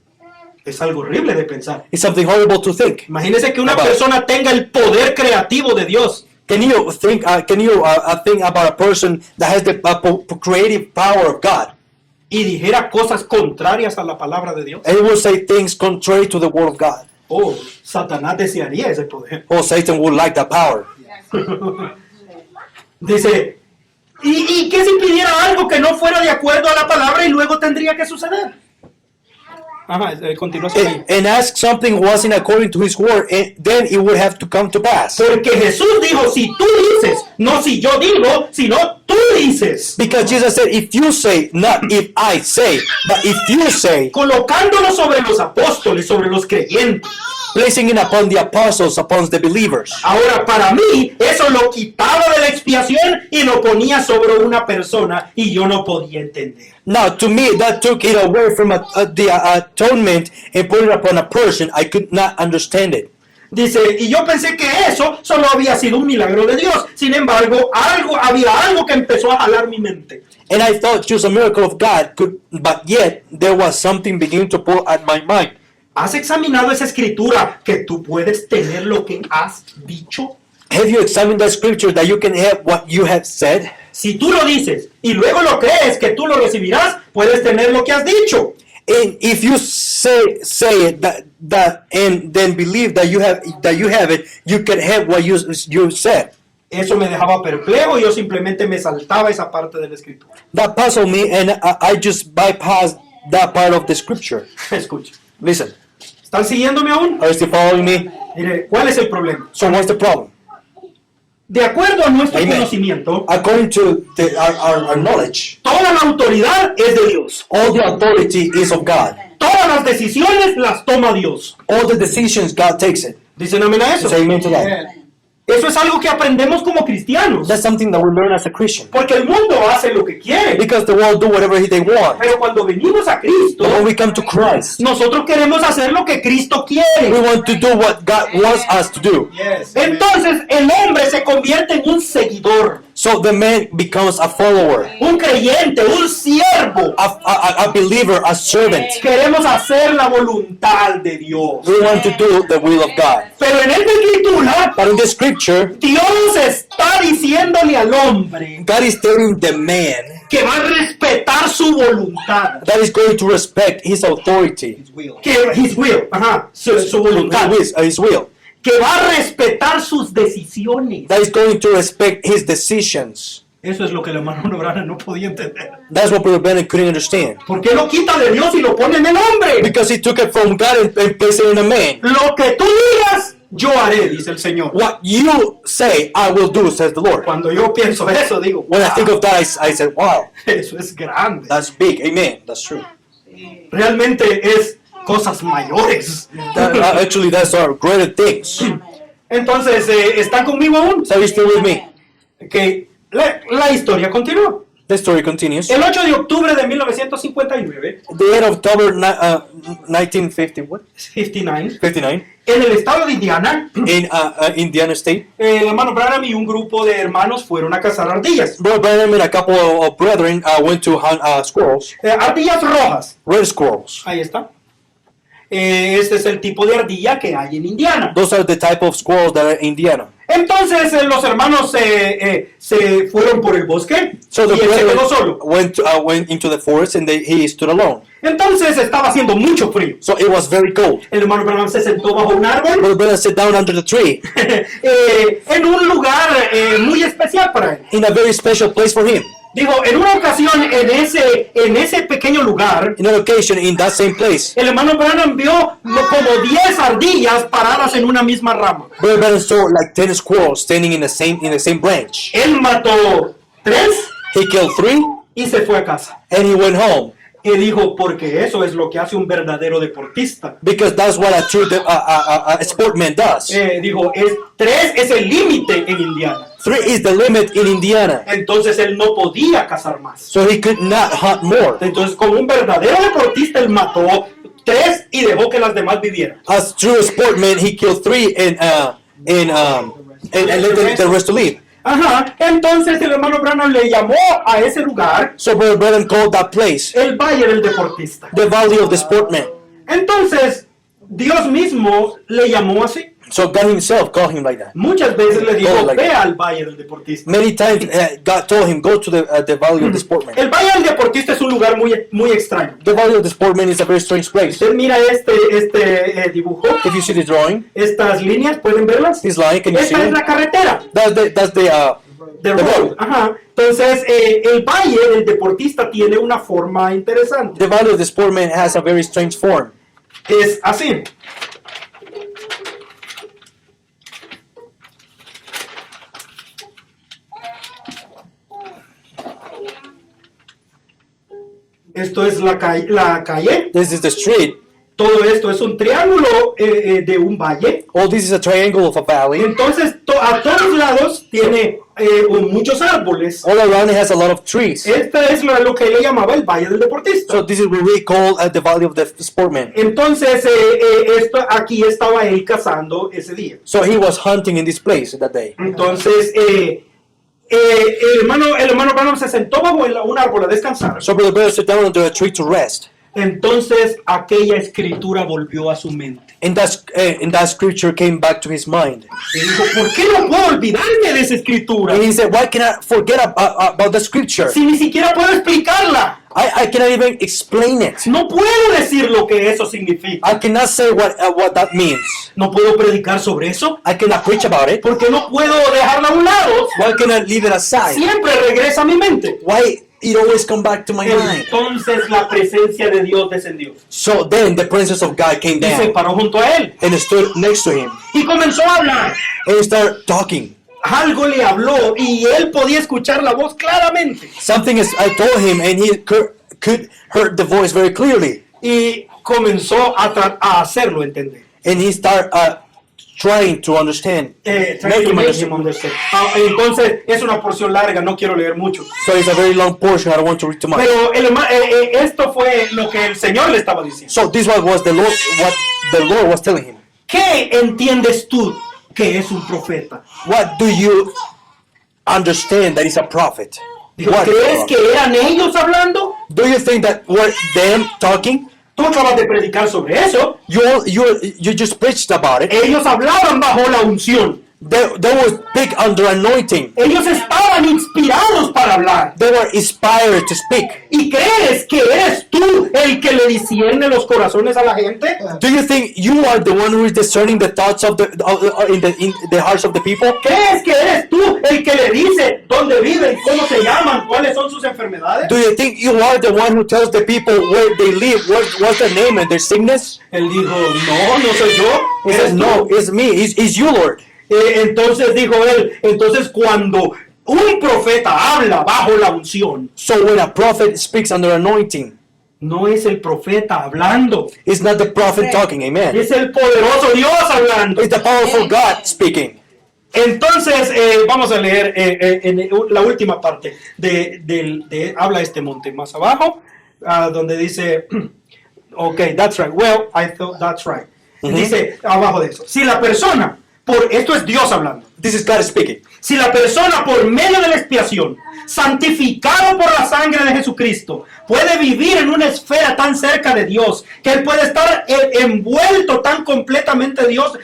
Es algo horrible de pensar. It's something horrible to think. Imagínese que una About. persona tenga el poder creativo de Dios. Can you think about a person that has the creative power of God? Y dijera cosas contrarias a la palabra de Dios. And he will say things contrary to the word of God. Oh, Satanás desearía ese poder. Oh, Satan would like that power. Dice, ¿y qué si pidiera algo que no fuera de acuerdo a la palabra y luego tendría que suceder? Ajá, continuación. And ask something wasn't according to his word, and then it would have to come to pass. Porque Jesús dijo, si tú dices, no si yo digo, sino tú dices. Because Jesus said, if you say, not if I say, but if you say, Colocándolo sobre los apóstoles, sobre los creyentes. placing it upon the apostles, upon the believers. Ahora, para mí, eso lo quitaba de la expiación y lo ponía sobre una persona y yo no podía entender. Now, to me, that took it away from the atonement and put it upon a person. I could not understand it. Dice, y yo pensé que eso solo había sido un milagro de Dios. Sin embargo, había algo que empezó a jalar mi mente. And I thought it was a miracle of God, but yet there was something beginning to pull at my mind. ¿Has examinado esa escritura que tú puedes tener lo que has dicho? Have you examined that scripture that you can have what you have said? Si tú lo dices y luego lo crees que tú lo recibirás, puedes tener lo que has dicho. And if you say it that and then believe that you have it, you can have what you said. Eso me dejaba perplejo y yo simplemente me saltaba esa parte de la escritura. That puzzled me, and I just bypassed that part of the scripture. Escucha. Listen, ¿Están siguiéndome aún? are you still following me? Mire, ¿cuál es el problema? So what's the problem? De acuerdo a nuestro Amen. conocimiento, According to our knowledge, toda la autoridad es de Dios. all the authority is of God. Todas las decisiones las toma Dios. All the decisions, God takes it. ¿Dicen amén a eso? Say amen to that. Eso es algo que aprendemos como cristianos. That's something that we learn as a Christian. Porque el mundo hace lo que quiere. Because the world do whatever they want. Pero cuando venimos a Cristo, But when we come to Christ, nosotros queremos hacer lo que Cristo we quiere. want to do what God wants us to do. Entonces el hombre se convierte en un seguidor, So the man becomes a follower, un creyente, un siervo. a believer, a servant. Queremos hacer la voluntad de Dios. We want to do the will of God. Pero en esta escritura, But in the scripture, Dios está diciéndole al hombre God is telling the man que va a respetar su voluntad. that is going to respect his authority, Que his will, su voluntad. his will. que va a respetar sus decisiones. that is going to respect his decisions. Eso es lo que el hermano Branham no podía entender. That's what Brother Branham couldn't understand. ¿Por qué lo quita de Dios y lo pone en el hombre? Because he took it from God and placed it in a man. Lo que tú digas, yo haré, dice el Señor. What you say, I will do, says the Lord. Cuando yo pienso eso, digo, When I think of that, I said, wow, eso es grande. that's big. Amen. That's true. Realmente es cosas mayores. Actually, that's our greater things. Entonces, ¿están conmigo aún? So you still with me? Que la historia continúa. The story continues. El 8 de octubre de 1959, The end of October 1950, what? 59, 59, en el estado de Indiana, in Indiana State, el hermano Branham y un grupo de hermanos fueron a cazar ardillas. Brother Branham and a couple of brethren went to hunt squirrels, Ardillas rojas. red squirrels. Ahí está. Este es el tipo de ardilla que hay en Indiana. Those are the type of squirrels that are in Indiana. Entonces los hermanos se fueron por el bosque So the y él se quedó solo. brethren went into the forest and he stood alone. Entonces estaba haciendo mucho frío. So it was very cold. El hermano Branham se sentó bajo un árbol Brother Branham sat down under the tree en un lugar muy especial para él. in a very special place for him. Digo, en una ocasión en ese pequeño lugar, In an occasion, in that same place, el hermano Branham vio como 10 ardillas paradas en una misma rama. Brother Branham saw like 10 squirrels standing in the same branch. Él mató 3 He killed 3 y se fue a casa. and he went home. Y dijo, porque eso es lo que hace un verdadero deportista. Because that's what a true sportman does. Dijo, 3 es el límite en Indiana. 3 is the limit in Indiana. Entonces él no podía cazar más. So he could not hunt more. Entonces, como un verdadero deportista, él mató 3 y dejó que las demás vivieran. As true sportman, he killed 3 and let the rest to live. Ajá, entonces el hermano Branham le llamó a ese lugar So Brother Branham called that place el Valle del Deportista. the Valley of the Sportman. Entonces, Dios mismo le llamó así. So God himself called him like that. Muchas veces le dijo, Oh, like ve that. al Valle del Deportista. Many times God told him, go to the Valley of the Sportman. El Valle del Deportista es un lugar muy extraño. The Valley of the Sportman is a very strange place. Usted mira este dibujo, If you see the drawing, estas líneas, ¿pueden verlas? this line, can you see Esta es it? la carretera. That's the The road. road. Ajá. Entonces, el Valle del Deportista tiene una forma interesante. The Valley of the Sportman has a very strange form. Es así. Esto es la calle. This is the street. Todo esto es un triángulo de un valle. Oh, this is a triangle of a valley. Entonces, a todos lados tiene muchos árboles. All around it has a lot of trees. Esta es lo que él llamaba el Valle del Deportista. So this is what we call the Valley of the Sportman. Entonces, aquí estaba él cazando ese día. So he was hunting in this place that day. Entonces, el hermano Branham se sentó bajo un árbol a descansar. So Brother Branham sat down under a tree to rest. Entonces, aquella escritura volvió a su mente. And that scripture came back to his mind. Y dijo, ¿por qué no puedo olvidarme de esa escritura? And he said, why can I forget about the scripture? Si ni siquiera puedo explicarla. I cannot even explain it. No puedo decir lo que eso significa. I cannot say what that means. No puedo predicar sobre eso. I cannot preach about it. Porque no puedo dejarla a un lado. Why can I leave it aside? Siempre regresa a mi mente. Why it always come back to my mind? Entonces la presencia de Dios descendió. So then the presence of God came Y se down paró junto a él. and stood next to him Y comenzó a hablar. and he started talking. Algo le habló y él podía escuchar la voz claramente. Something is I told him and he could hear the voice very clearly. Y comenzó a hacerlo entender. And he started trying to understand. Trying to make him understand. Entonces es una porción larga, no quiero leer mucho. So it's a very long portion. I don't want to read too much. Pero esto fue lo que el Señor le estaba diciendo. So this was what the Lord was telling him. ¿Qué entiendes tú que es un profeta? What do you understand that is a prophet? Dijo, What? ¿crees que eran ellos hablando? Do you think that were them talking? Tú acabas de predicar sobre eso. You just preached about it. Ellos hablaban bajo la unción. They was big under anointing. Ellos estaban estaban inspirados para hablar. They were inspired to speak. ¿Y crees que eres tú el que le discierne los corazones a la gente? Do you think you are the one who is discerning the thoughts of in the hearts of the people? ¿Crees que eres tú el que le dice dónde viven, cómo se llaman, cuáles son sus enfermedades? Do you think you are the one who tells the people where they live, what's their name and their sickness? Él dijo, no soy yo. He eres says, no, tú. it's me, it's you, Lord. Entonces dijo él, entonces cuando un profeta habla bajo la unción, So when a prophet speaks under anointing, no es el profeta hablando, it's not the prophet talking, amen. es el poderoso Dios hablando. It's the powerful God speaking. Entonces vamos a leer en la última parte de habla este monte más abajo, donde dice, okay, that's right, well, I thought that's right. Dice abajo de eso, si la persona, esto es Dios hablando, This is God speaking. si la persona por medio de la expiación, santificado por la sangre de Jesucristo, puede vivir en una esfera tan cerca de Dios, que él puede estar envuelto tan completamente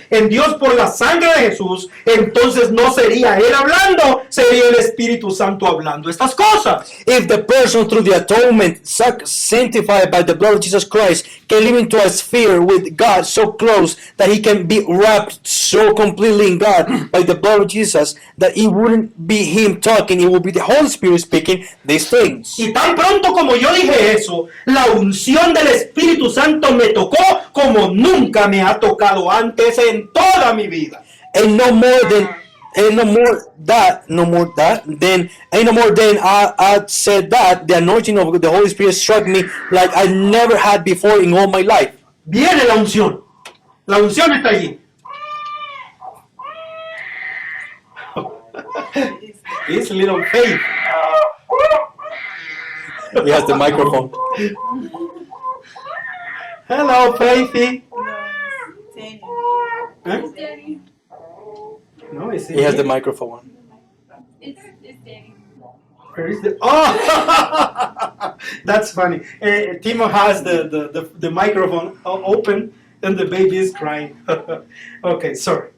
en Dios por la sangre de Jesús, entonces no sería él hablando, sería el Espíritu Santo hablando estas cosas. If the person through the atonement sanctified by the blood of Jesus Christ can live into a sphere with God so close that he can be wrapped so completely in God by the blood of Jesus that it wouldn't be him talking, it would be the Holy Spirit speaking these things. Y tan pronto como yo dije eso, la unción del Espíritu Santo me tocó como nunca me ha tocado antes en toda mi vida. And no more than I said that the anointing of the Holy Spirit struck me like I never had before in all my life. Viene la unción. La unción está allí. It's little faith. He has the microphone. Hello, Faithy. Huh? Danny. No, it's He has the microphone. It's Danny. Where is the? Oh, that's funny. Timo has the microphone open and the baby is crying. Okay, sorry.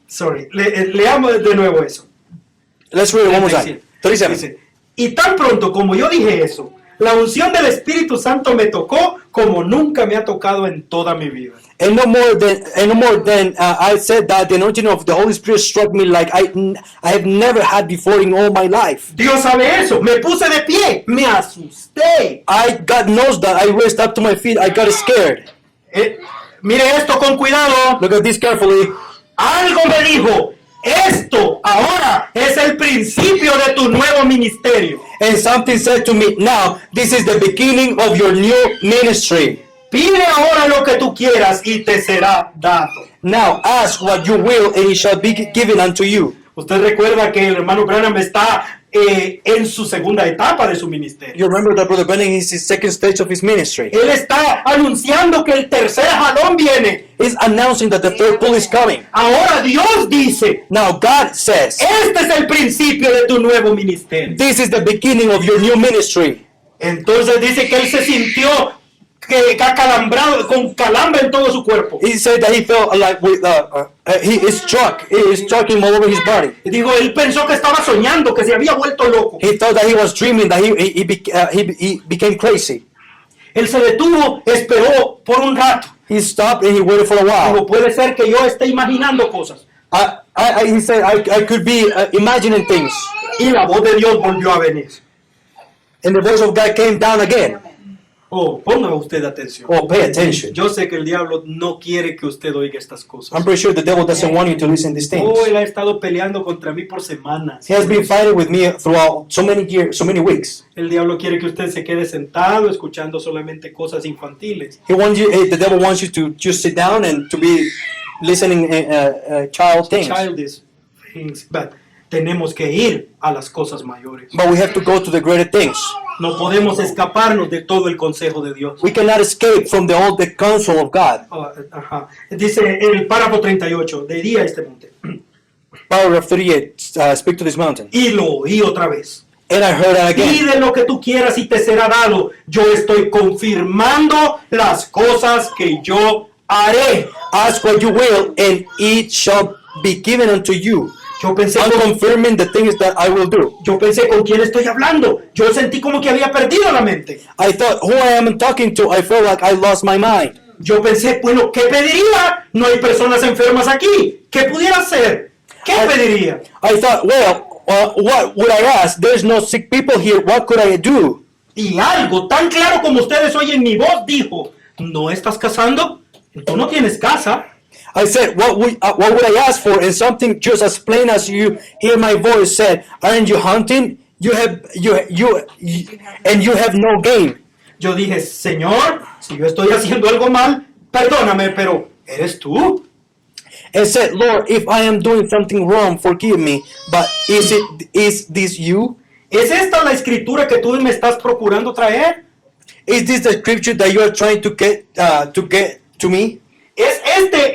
Leamos de nuevo eso. Let's read it one more time. 37. Dice, y tan pronto como yo dije eso, la unción del Espíritu Santo me tocó como nunca me ha tocado en toda mi vida. And no more than I said that the anointing of the Holy Spirit struck me like I have never had before in all my life. Dios sabe eso. Me puse de pie, me asusté. God knows that. I raised up to my feet. I got scared. Mire esto con cuidado. Look at this carefully. Algo me dijo, esto ahora es el principio de tu nuevo ministerio. And something said to me, now this is the beginning of your new ministry. Pide ahora lo que tú quieras y te será dado. Now ask what you will, and it shall be given unto you. Usted recuerda que el hermano Branham está en su segunda etapa de su ministerio. You remember that Brother Benning is his second stage of his ministry. Él está anunciando que el tercer jalón viene. He's announcing that the third pull is coming. Ahora Dios dice, Now God says, este es el principio de tu nuevo ministerio. this is the beginning of your new ministry. Entonces dice que él se sintió acalambrado, con calambre en todo su cuerpo. He said that he felt like he is struck him all over his body. Y dijo, él pensó que estaba soñando, que se había vuelto loco. He thought that he was dreaming, that he became crazy. Él se detuvo, esperó por un rato. He stopped and he waited for a while. Dijo, puede ser que yo esté imaginando cosas. He said, I could be imagining things. Y la voz de Dios volvió a venir. And the voice of God came down again. Oh, ponga usted atención. Oh, pay attention. Yo sé que el diablo no quiere que usted oiga estas cosas. I'm pretty sure the devil doesn't want you to listen to these things. Oh, él ha estado peleando contra mí por semanas. He has been fighting with me throughout so many years, so many weeks. El diablo quiere que usted se quede sentado escuchando solamente cosas infantiles. The devil wants you to just sit down and to be listening child things. Childish things. But tenemos que ir a las cosas mayores. But we have to go to the greater things. No podemos escaparnos de todo el consejo de Dios. We cannot escape from the counsel of God. Ajá. Dice en el párrafo 38, de día este monte. Paragraph 38, speak to this mountain. Y lo oí otra vez. And I heard it again. Pide lo que tú quieras y te será dado. Yo estoy confirmando las cosas que yo haré. Ask what you will, and it shall be given unto you. Yo pensé, I'm confirming the things that I will do. yo pensé, ¿con quién estoy hablando? Yo sentí como que había perdido la mente. I thought, who I am talking to, I felt like I lost my mind. Yo pensé, bueno, ¿qué pediría? No hay personas enfermas aquí. ¿Qué pudiera hacer? ¿Qué pediría? I thought, well, what would I ask? There's no sick people here. What could I do? Y algo tan claro como ustedes oyen mi voz dijo, ¿no estás casando? Tú no tienes casa. I said, what would I ask for? And something just as plain as you hear my voice said, aren't you hunting? And you have no game. Yo dije, Señor, si yo estoy haciendo algo mal, perdóname, pero ¿eres tú? And said, Lord, if I am doing something wrong, forgive me. But is this you? ¿Es esta la escritura que tú me estás procurando traer? Is this the scripture that you are trying to get to me? ¿Es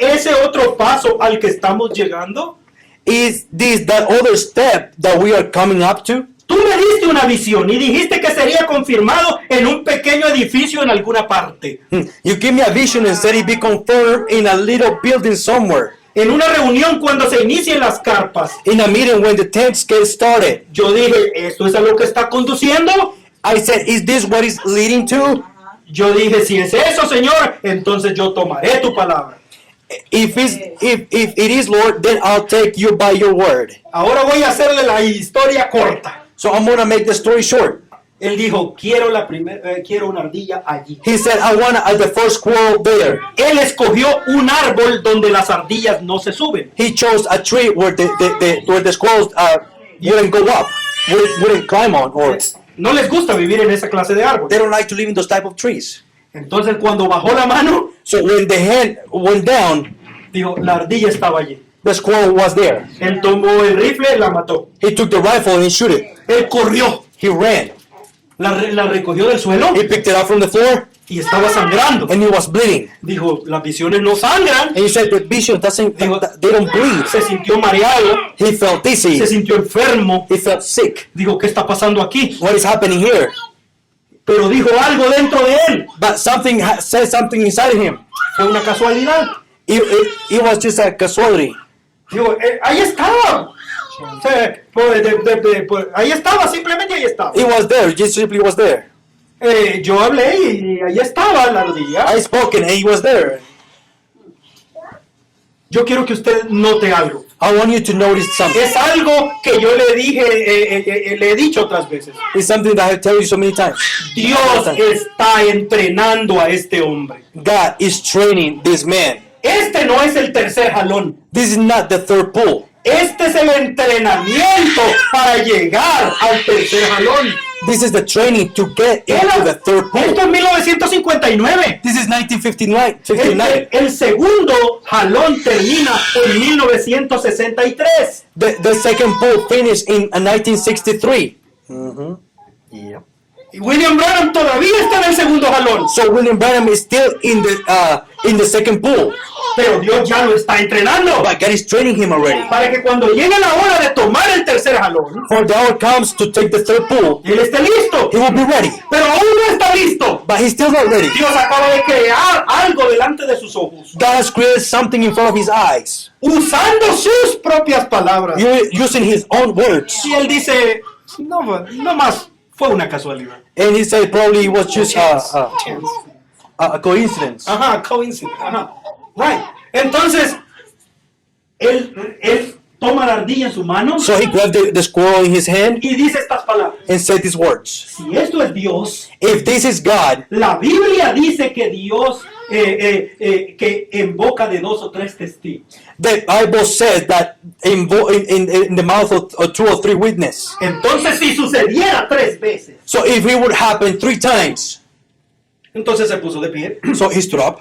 ese otro paso al que estamos llegando? Is this that other step that we are coming up to? Tú me diste una visión y dijiste que sería confirmado en un pequeño edificio en alguna parte. You give me a vision and said it be confirmed in a little building somewhere. En una reunión cuando se inicien las carpas. In a meeting when the tents get started. Yo dije, ¿esto es a lo que está conduciendo? I said, is this what it's leading to? Yo dije, si es eso, Señor, entonces yo tomaré tu palabra. If it is, Lord, then I'll take you by your word. Ahora voy a hacerle la historia corta. So I'm going to make the story short. Él dijo, quiero una ardilla allí. He said, I want the first squirrel there. Él escogió un árbol donde las ardillas no se suben. He chose a tree where the squirrels wouldn't go up, wouldn't climb on, or No les gusta vivir en esa clase de árbol. they don't like to live in those type of trees. Entonces cuando bajó la mano, So when the hand went down, dijo, la ardilla estaba allí. the squirrel was there. Él tomó el rifle y la mató. He took the rifle and he shoot it. Él corrió, He ran. la recogió del suelo He picked it up from the floor y estaba sangrando. and he was bleeding. Dijo, las visiones no sangran. And he said the vision doesn't, they don't bleed. Se sintió mareado, He felt dizzy. se sintió enfermo. He felt sick. Dijo, ¿qué está pasando aquí? What is happening here? Pero dijo algo dentro de él. But something said something inside of him. Fue una casualidad. It was just a casualty. Digo, ahí estaba. O sea, ahí estaba, simplemente ahí estaba. It was there. Just simply was there. Yo hablé y ahí estaba la ardilla. I spoke and he was there. Yo quiero que usted note algo. I want you to notice something. Es algo que yo le dije, le he dicho otras veces. It's something that I tell you so many times. Dios está entrenando a este hombre. God is training this man. Este no es el tercer jalón. This is not the third pull. Este es el entrenamiento para llegar al tercer jalón. This is the training to get into the third pull. Esto es 1959. This is 1959. El segundo jalón termina en 1963. The second pull finished in 1963. Yeah. Y William Branham todavía está en el segundo jalón. So William Branham is still in the second pull. Pero Dios ya lo está entrenando. But God is training him already. Para que cuando llegue la hora de tomar el tercer jalón, For the hour comes to take the third pull, él esté listo. he will be ready. Pero aún no está listo. But he's still not ready. Dios acaba de crear algo delante de sus ojos. God has created something in front of his eyes, Usando sus propias palabras. using his own words. Y él dice, no más, fue una casualidad. And he said probably it was just a coincidence. Ajá, coincidence. Ajá. Right. Entonces, él toma la ardilla en su mano So he grabbed the squirrel in his hand y dice estas palabras. and said these words. Si esto es Dios, If this is God, la Biblia dice que Dios, que en boca de 2 o 3 testigos. the Bible says that in the mouth of 2 or 3 witnesses. Entonces, si sucediera 3 veces, So if it would happen 3 times, entonces se puso de pie. so he stood up.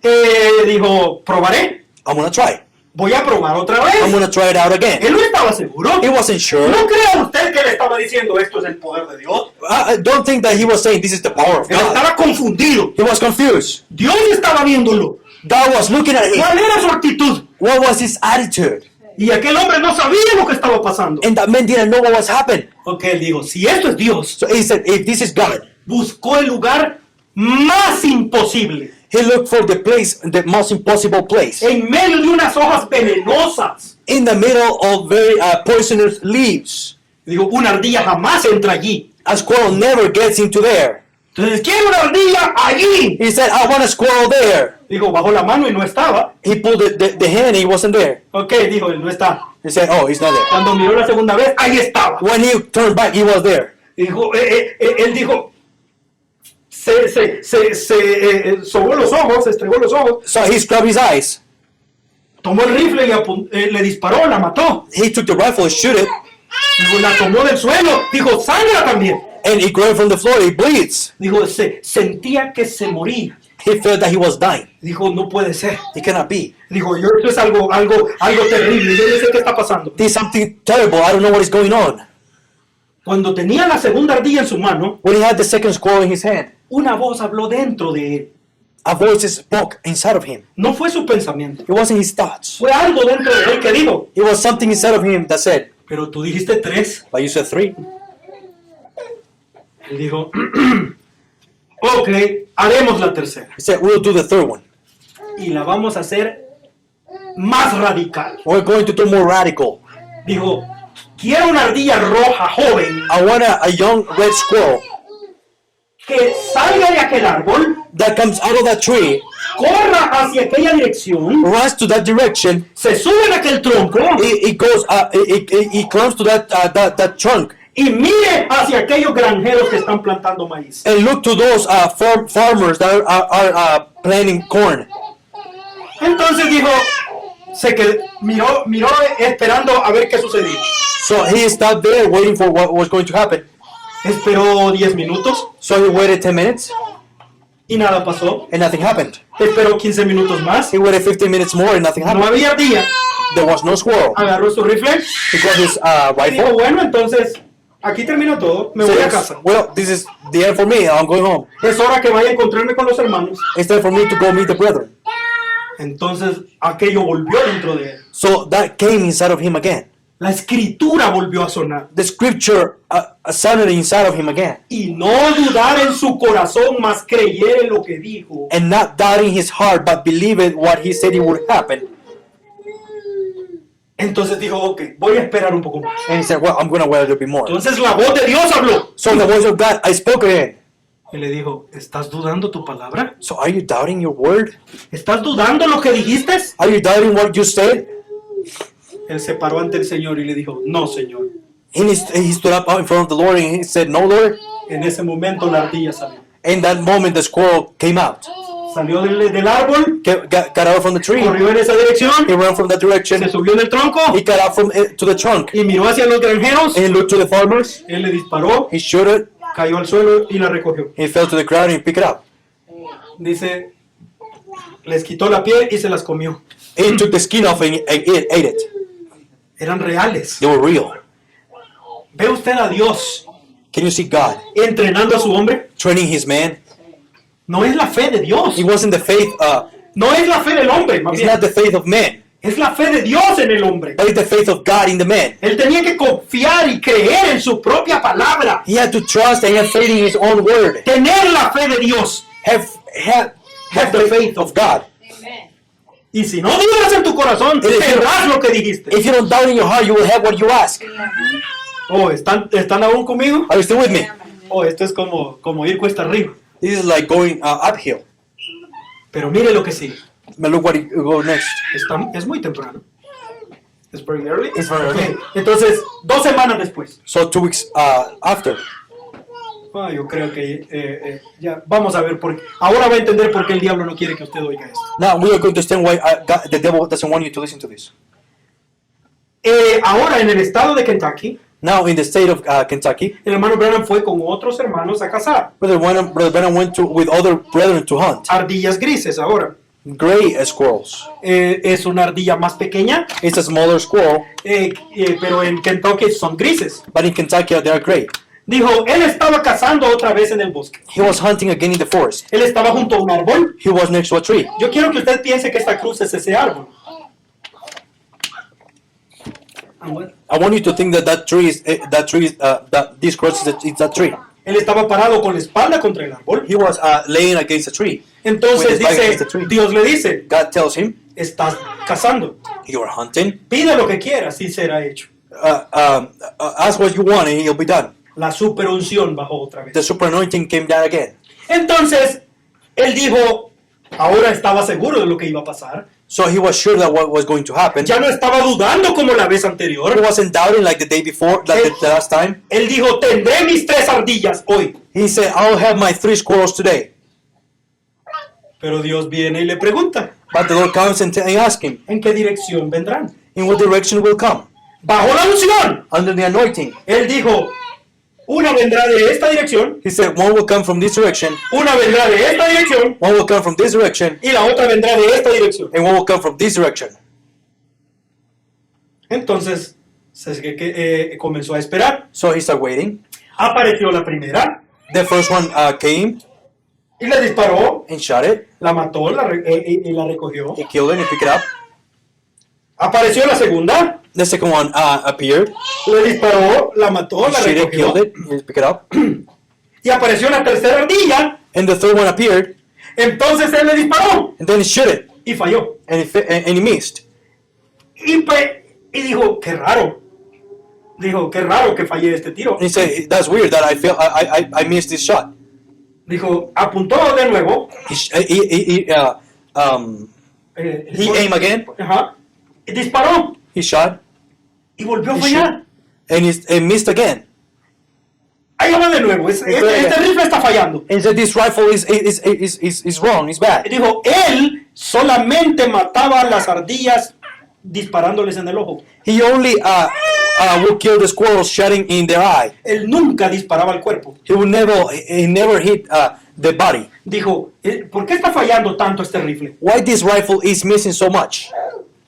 Dijo, probaré. I'm gonna try. Voy a probar otra vez. I'm gonna try it out again. Él no estaba seguro. He wasn't sure. No crea usted que le estaba diciendo esto es el poder de Dios. I don't think that he was saying this is the power of Él God. estaba confundido. He was confused. Dios estaba viéndolo. God was looking at him. ¿Cuál era su actitud? What was his attitude? Y aquel hombre no sabía lo que estaba pasando. And that man didn't know what was happening. Ok, él dijo, si esto es Dios, So he said, if this is God, buscó el lugar más imposible. He looked for the place, the most impossible place, en medio de unas hojas venenosas. in the middle of very poisonous leaves. Digo, una ardilla jamás entra allí. A squirrel never gets into there. Entonces, quiero una ardilla allí. He said, I want a squirrel there. Dijo, bajó la mano y no estaba. He pulled the hand and he wasn't there. Ok, dijo, él no está. He said, oh, he's not there. Cuando miró la segunda vez, ahí estaba. When he turned back, he was there. Dijo, él dijo, sobó los ojos, se estregó los ojos, So he scrubbed his eyes. tomó el rifle y le disparó, la mató. He took the rifle and shoot it, Dijo, la tomó del suelo, dijo, sangra también. and he grabbed from the floor. He bleeds. Dijo, sentía que se moría. He felt that he was dying. Dijo, no puede ser. It cannot be. Dijo, yo esto es algo terrible, yo no sé qué está pasando. There's something terrible. I don't know what is going on. Cuando tenía la segunda ardilla en su mano, When he had the second squirrel in his hand, una voz habló dentro de él. a voice spoke inside of him. No fue su pensamiento, It wasn't his thoughts. fue algo dentro de él que dijo, It was something inside of him that said, pero tú dijiste 3. but you said 3. Él dijo, ok, haremos la tercera. He said, we'll do the third one. Y la vamos a hacer más radical. We're going to do more radical. Dijo, quiero una ardilla roja joven I want a young red squirrel que salga de aquel árbol, that comes out of that tree, corra hacia aquella dirección, runs to that direction. se sube en aquel tronco He goes. He climbs to that trunk y mire hacia aquellos granjeros que están plantando maíz. and look to those farmers that are planting corn. Entonces dijo, miró esperando a ver qué sucedía. So he stopped there waiting for what was going to happen. Esperó 10 minutos So he waited 10 minutes y nada pasó. and nothing happened. Esperó 15 minutos más. He waited 15 minutes more and nothing No happened. había ardilla. There was no squirrel. Agarró su rifle He got his y dijo, rifle. bueno, entonces aquí termino todo. Me voy a casa. Well, this is the end for me. I'm going home. Es hora que vaya a encontrarme con los hermanos. It's time for me to go meet the brethren. Entonces aquello volvió dentro de él. So that came inside of him again. La escritura volvió a sonar. The scripture sounded inside of him again. Y no dudar en su corazón, mas creyere lo que dijo. And not doubting his heart, but believing what he said it would happen. Entonces dijo, ok, voy a esperar un poco más. And he said, well, I'm going to wait a little bit more. Entonces la voz de Dios habló. So the voice of God, I spoke again. Y le dijo, ¿estás dudando tu palabra? So are you doubting your word? ¿Estás dudando lo que dijiste? Are you doubting what you said? Él se paró ante el Señor y le dijo, no, Señor. And he stood up in front of the Lord and he said, no, Lord. En ese momento la ardilla salió. In that moment, the squirrel came out. Salió del árbol, Got out from the tree. corrió en esa dirección, He ran from that direction. se subió en el tronco He got out to the trunk. y miró hacia los granjeros. And he looked to the farmers. Él le disparó, He shot it. cayó al suelo y la recogió. He fell to the ground and he picked it up. Dice, les quitó la piel y se las comió. He took the skin off and ate it. Eran reales. They were real. ¿Ve usted a Dios Can you see God entrenando a su hombre? training his man? No es la fe de Dios. It wasn't the faith. No es la fe del hombre, más It's bien. not the faith of man. Es la fe de Dios en el hombre. That is the faith of God in the man. Él tenía que confiar y creer en su propia palabra. He had to trust and have faith in his own word. Tener la fe de Dios. Have the faith of God. Amen. Y si no dudas en tu corazón, tendrás lo que dijiste. If you don't doubt in your heart, you will have what you ask. Oh, ¿están aún conmigo? Are you still with me? Oh, esto es como ir cuesta arriba. This is like going uphill. Pero mire lo que sigue. But look what go next. Es muy temprano. It's very early. It's very early. Ok, entonces, 2 semanas después. So 2 weeks after. Yo creo que ya vamos a ver por qué. Ahora va a entender por qué el diablo no quiere que usted oiga esto. Now we are going to understand why the devil doesn't want you to listen to this. Ahora en el estado de Kentucky, Now in the state of Kentucky, el hermano Branham fue con otros hermanos a cazar. Brother Branham went with other brethren to hunt Ardillas grises ahora. gray squirrels. Es una ardilla más pequeña, It's a smaller squirrel, pero en Kentucky son grises. but in Kentucky they are gray. Dijo, él estaba cazando otra vez en el bosque. He was hunting again in the forest. Él estaba junto a un árbol. He was next to a tree. Yo quiero que usted piense que esta cruz es ese árbol. I want you to think that this cross is that tree. Él estaba parado con la espalda contra el árbol. He was laying against a tree. Entonces With his back against the dice, tree. Dios le dice, God tells him, estás cazando. you are hunting. Pide lo que quieras y será hecho. Ask what you want and it'll be done. La superunción bajó otra vez. The super anointing came down again. Entonces, él dijo, ahora estaba seguro de lo que iba a pasar. So he was sure that what was going to happen. Ya no estaba dudando como la vez He anterior. wasn't doubting like the day before, like the last time. Él dijo, tendré mis 3 ardillas hoy. He said, I'll have my 3 squirrels today. Pero Dios viene y le pregunta, But the Lord comes and asks him, ¿en qué dirección vendrán? in what direction will come? Bajo la unción. Under the anointing. Él dijo, una vendrá de esta dirección, He said, one will come from this direction, una vendrá de esta dirección one will come from this direction, y la otra vendrá de esta dirección. and one will come from this direction. Entonces comenzó a esperar. So he started waiting. Apareció la primera The first one came y le disparó, and shot it. la mató y la recogió. He killed it and picked it up. Apareció la segunda, The second one appeared. le disparó, la mató, He la shot it, recogió. killed it, and picked it up. Y apareció la tercera ardilla, And the third one appeared, entonces él le disparó and then he shot it, y falló. and he missed. Y dijo, qué raro. Dijo, qué raro que fallé este tiro. And he said, that's weird that I missed this shot. Dijo, apuntó de nuevo. He aimed again. Ajá. Y disparó. He shot. Y volvió a He fallar. And missed again. Ahí va de nuevo. Este rifle está fallando. And he said, this rifle is wrong, it's Y bad. dijo, él solamente mataba a las ardillas disparándoles en el ojo. He only would kill the squirrels shooting in their eye. Él nunca disparaba al cuerpo. He never hit the body. Dijo, ¿por qué está fallando tanto este rifle? Why this rifle is missing so much?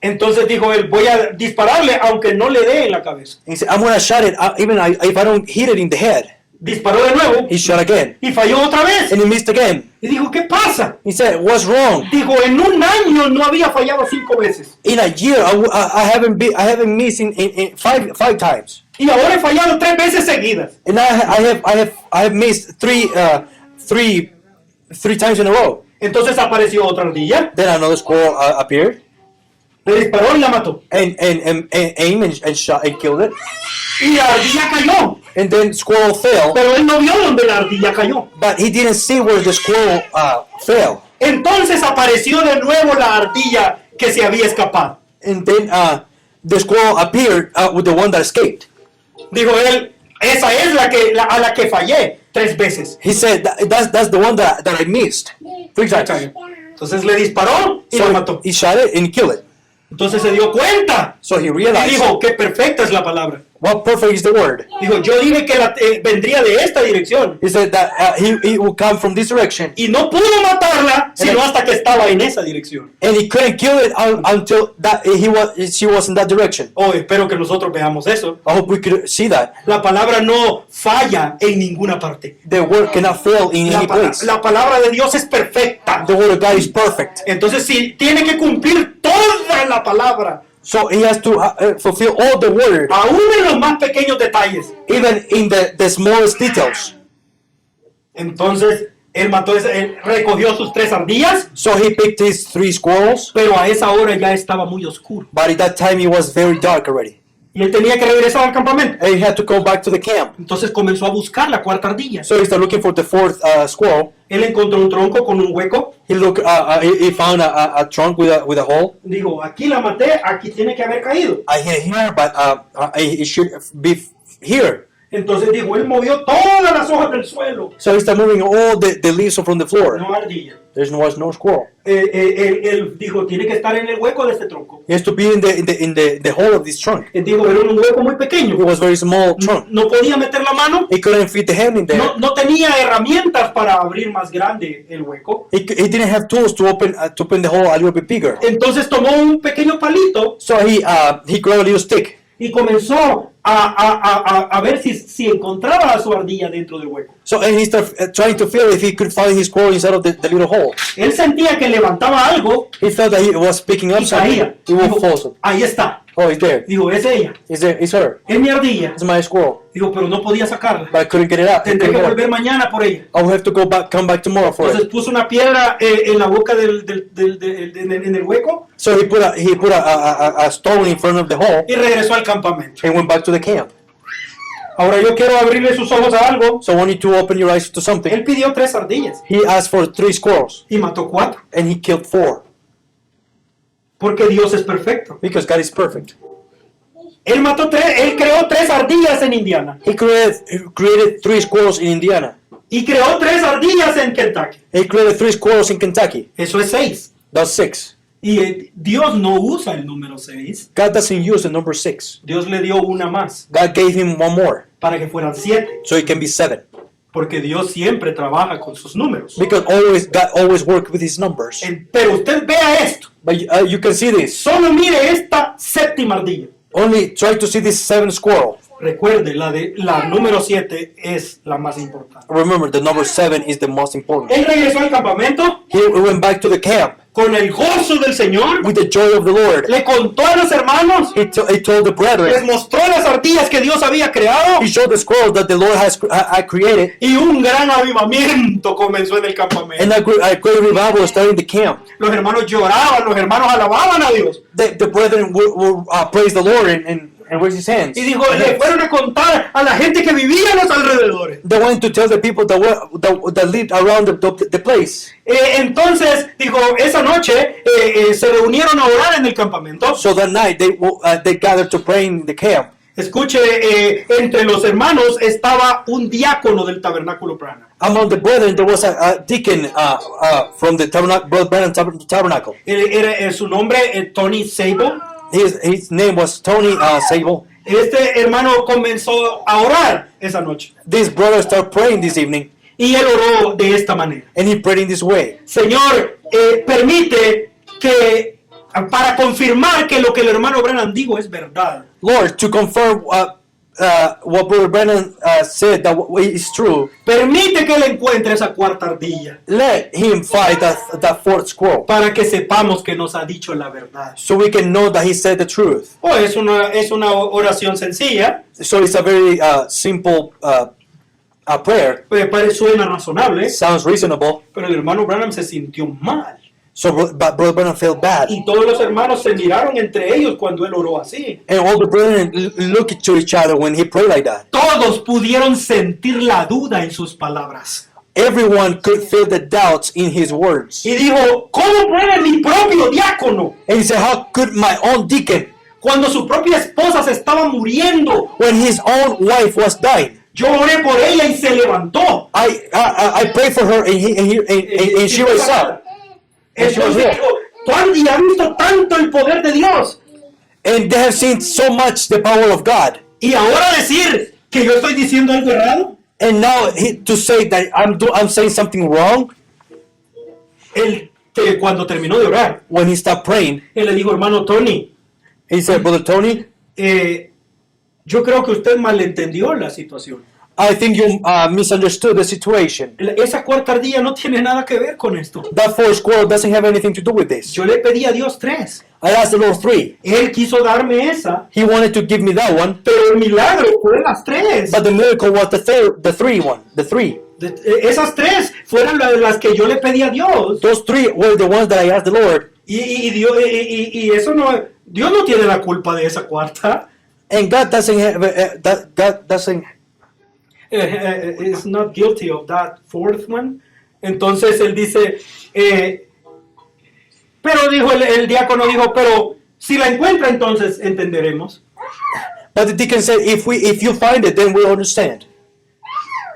Entonces dijo él, voy a dispararle aunque no le dé en la cabeza. He said, I'm gonna shot it even if I don't hit it in the head. Disparó de nuevo He shot again. y falló otra vez. And he missed again. Y dijo, ¿qué pasa? He said, what's wrong? Dijo, en un año no había fallado 5 veces. In a year, I haven't missed in five times. Y ahora he fallado 3 veces seguidas. And I have missed three times in a row. Entonces apareció otra ardilla, Then another squirrel appeared le disparó y la mató. and aimed and shot and killed it. Y la ardilla cayó. And then squirrel fell, Pero él no vio donde la ardilla cayó. but he didn't see where the squirrel fell. Entonces apareció de nuevo la ardilla que se había escapado. And then the squirrel appeared with the one that escaped. Dijo él, esa es a la que fallé 3 veces. He said, that's the one that I missed 3 times. Entonces le disparó y la So mató. he shot it and killed it. Entonces se dio cuenta So he y realized, dijo, qué perfecta es la palabra. what perfect is the word. Dijo, yo dije que vendría de esta dirección. He said that he will come from this direction. Y no pudo matarla sino hasta que estaba en esa dirección. And he couldn't kill it until she was in that direction. Oh, espero que nosotros veamos eso. I hope we could see that. La palabra no falla en ninguna parte. The word cannot fail in any place. La palabra de Dios es perfecta. The word of God is perfect. Entonces, si tiene que cumplir toda la palabra, So he has to fulfill all the word, aún en los más pequeños detalles. even in the smallest details. Entonces, él recogió sus 3 ardillas, So he picked his 3 squirrels, pero a esa hora ya estaba muy oscuro. but at that time it was very dark already. Y él tenía que regresar al campamento. And he had to go back to the camp. Entonces comenzó a buscar la 4ª ardilla. So he started looking for the 4th squirrel. Él encontró un tronco con un hueco. He found a trunk with a hole. Dijo, aquí la maté, aquí tiene que haber caído. I hit here, but it should be here. Entonces dijo, él movió todas las hojas del suelo. So he started moving all the leaves from the floor. No ardilla. There was no squirrel. Él dijo, tiene que estar en el hueco de este tronco. He has to be in the hole of this trunk. Él dijo, era un hueco muy It pequeño. was very small trunk. No podía meter la mano. He couldn't fit the hand in there. No tenía herramientas para abrir más grande el hueco. He didn't have tools to open the hole a little bit bigger. Entonces tomó un pequeño palito So he grabbed a little stick y comenzó a ver si encontraba su ardilla dentro del hueco. So and he started trying to feel if he could find his squirrel inside of the little hole. Él sentía que levantaba algo He felt that he was picking up y something. caía. He will Dijo, fall. So, ahí está. oh, it's there. Dijo, es ella, It's her. es mi ardilla. It's my squirrel. Dijo, pero no podía sacarla. But I couldn't get it out. Tendré que volver mañana por ella. I will have to come back tomorrow for Entonces it. puso una piedra en la boca en el hueco So he put a stone in front of the hole y regresó al campamento. and went back to the camp. Ahora yo quiero abrirle sus ojos a algo. So I want you to open your eyes to something. Él pidió 3 ardillas He asked for 3 squirrels y mató 4. and he killed 4 Porque Dios es perfecto. because God is perfect. Él creó 3 ardillas en Indiana. He created 3 squirrels in Indiana. Y creó 3 ardillas en Kentucky. He created 3 squirrels in Kentucky. Eso es 6. That's 6. Y Dios no usa el número 6. God doesn't use the number 6. Dios le dio una más God gave him 1 more, para que fueran 7. so it can be 7. Porque Dios siempre trabaja con sus números. Because God always worked with his numbers. Pero usted vea esto. But you can see this. Solo mire esta 7ª ardilla. Only try to see this 7th squirrel. Recuerde, la número 7 es la más importante. Remember, the number 7 is the most important. Él regresó al campamento He went back to the camp con el gozo del Señor. with the joy of the Lord. Le contó a los hermanos. He told the Les brethren. mostró las ardillas que Dios había creado. He showed the squirrel that the Lord had created. Y un gran avivamiento comenzó en el campamento. And a great revival started in the camp. Los hermanos lloraban, los hermanos alababan a Dios. The brethren would praise the Lord and raise his hands. Y dijo, le fueron a contar a la gente que vivía en los alrededores. They went to tell the people that lived around the place. Entonces, dijo, esa noche se reunieron a orar en el campamento. So that night they gathered to pray in the camp. Escuche, entre los hermanos estaba un diácono del tabernáculo Branham. Among the brethren there was a deacon from the tabernacle. Su nombre Tony Sable. His name was Tony Sable. Este hermano comenzó a orar esa noche. This brother started praying this evening, Y él oró de esta manera. and he prayed in this way. Señor, permite que, para confirmar que lo que el hermano Branham dijo es verdad, Lord, to confirm what Brother Brennan said that is true, permite que él encuentre esa 4ª ardilla let him fight that 4th squirrel, para que sepamos que nos ha dicho la verdad. so we can know that he said the truth. Oh, es una oración sencilla, So it's a very simple prayer. suena razonable, Sounds reasonable. pero el hermano Branham se sintió mal. So but Brother Brennan felt bad. Y todos los hermanos se miraron entre ellos cuando él oró así. And all the brethren looked to each other when he prayed like that. Todos pudieron sentir la duda en sus palabras. Everyone could feel the doubts in his words. Y dijo, ¿cómo puede mi propio diácono, And he said, how could my own deacon, cuando su propia esposa se estaba muriendo? when his own wife was dying, Yo oré por ella y se levantó. I prayed for her and she raised up. Entonces dijo, ¿tú has visto tanto el poder de Dios? And they have seen so much the power of God. Y ahora decir que yo estoy diciendo algo errado. And now to say that I'm saying something wrong, Él, que cuando terminó de orar, when he stopped praying, él le dijo, hermano Tony, he said, Brother Tony, yo creo que usted malentendió la situación. I think you misunderstood the situation. Esa 4ª ardilla no tiene nada que ver con esto. That 4th squirrel doesn't have anything to do with this. Yo le pedí a Dios 3. I asked the Lord 3. Él quiso darme esa, He wanted to give me that one, pero el milagro fue las 3. but the miracle was the 3. Esas 3 fueron las que yo le pedí a Dios. Those 3 were the ones that I asked the Lord. Y eso no, Dios no tiene la culpa de esa 4ª. And God doesn't have, God doesn't. Is not guilty of that 4th one. Entonces él dice, pero dijo el diácono dijo, pero si la encuentra entonces entenderemos. But the deacon said, if you find it, then we'll understand.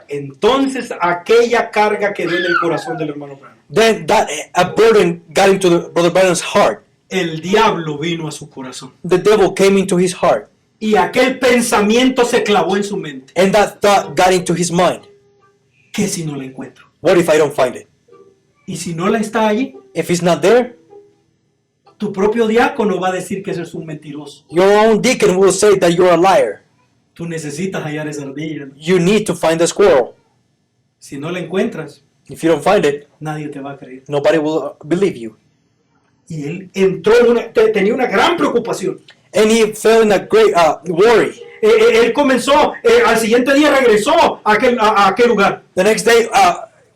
Entonces aquella carga quedó en el corazón del hermano Branham. Then a burden got into the Brother Brennan's heart. El diablo vino a su corazón. The devil came into his heart. Y aquel pensamiento se clavó en su mente. And that thought got into his mind. ¿Qué si no la encuentro? What if I don't find it? Y si no la está allí, If it's not there, tu propio diácono va a decir que ese es un mentiroso. your own deacon will say that you're a liar. Tú necesitas hallar esa ardilla. You need to find the squirrel. Si no la encuentras, If you don't find it, nadie te va a creer. nobody will believe you. Y él entró tenía una gran preocupación. And he fell in a great worry. Él comenzó, al siguiente día regresó a aquel lugar. The next day,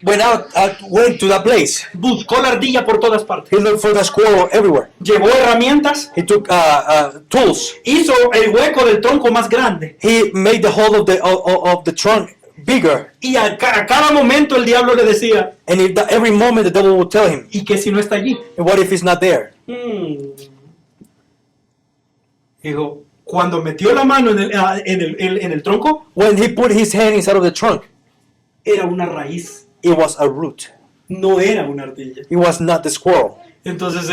went to that place. Buscó la ardilla por todas partes. He looked for the squirrel everywhere. Llevó herramientas, He took tools. hizo el hueco del tronco más grande. He made the hole of the trunk bigger. Y a cada momento el diablo le decía, And every moment the devil would tell him, ¿y qué si no está allí? and what if he's not there? Dijo, cuando metió la mano en el tronco, When he put his hand inside of the trunk, era una raíz, it was a root. no era una ardilla. It was not the squirrel. Entonces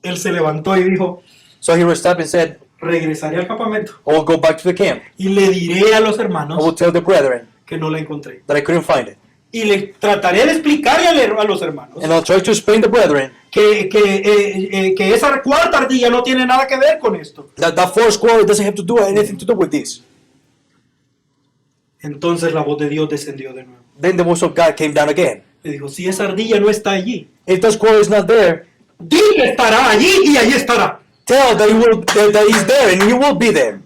él se levantó y dijo, So he rose up and said, regresaré al campamento I will go back to the camp. y le diré a los I will hermanos tell the brethren que no la encontré. that I couldn't find it. Y le trataré de explicarle a los hermanos And I'll try to explain to the brethren que esa cuarta ardilla no tiene nada que ver con esto. that fourth squirrel doesn't have to do anything to do with this. Entonces la voz de Dios descendió de nuevo. Then the voice of God came down again. Le dijo, si esa ardilla no está allí, If the squirrel is not there, dile que estará allí y allí estará. tell that he's there and he will be there.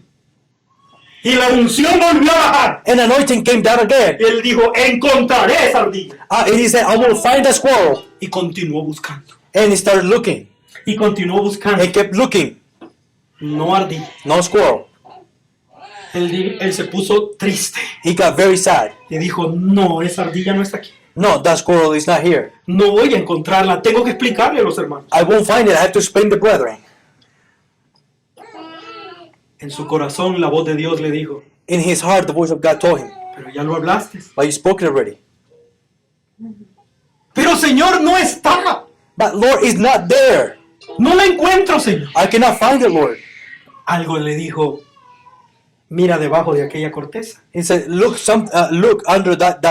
Y la unción volvió a bajar. And anointing came down again. Él dijo, encontraré esa ardilla. And he said, I will find the squirrel. Y continuó buscando. And he started looking. Y continuó buscando. He kept looking. No ardilla. No squirrel. Él se puso triste. He got very sad. Y dijo, no, esa ardilla no está aquí. No, that squirrel is not here. No voy a encontrarla. Tengo que explicarle a los hermanos. I won't find it. I have to explain to the brethren. En su corazón la voz de Dios le dijo, In his heart, the voice of God told him, pero ya lo hablaste. but you spoke it already. Pero Señor, no está. But Lord is not there. No la encuentro, Señor. I cannot find it, Lord. Algo le dijo, mira debajo de aquella corteza. He said, look under that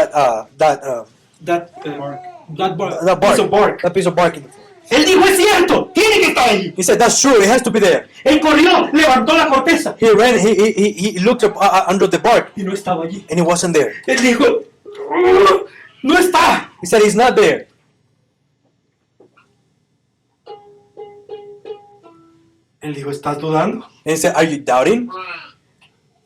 That bark, piece of bark. that piece of bark. Él dijo, es cierto, tiene que estar allí. He said, that's true. It has to be there. Él corrió, levantó la corteza He ran. He looked up under the bark, y no estaba allí. and it wasn't there. Él dijo, no está. He said, he's not there. Él dijo, ¿estás dudando? And he said, are you doubting?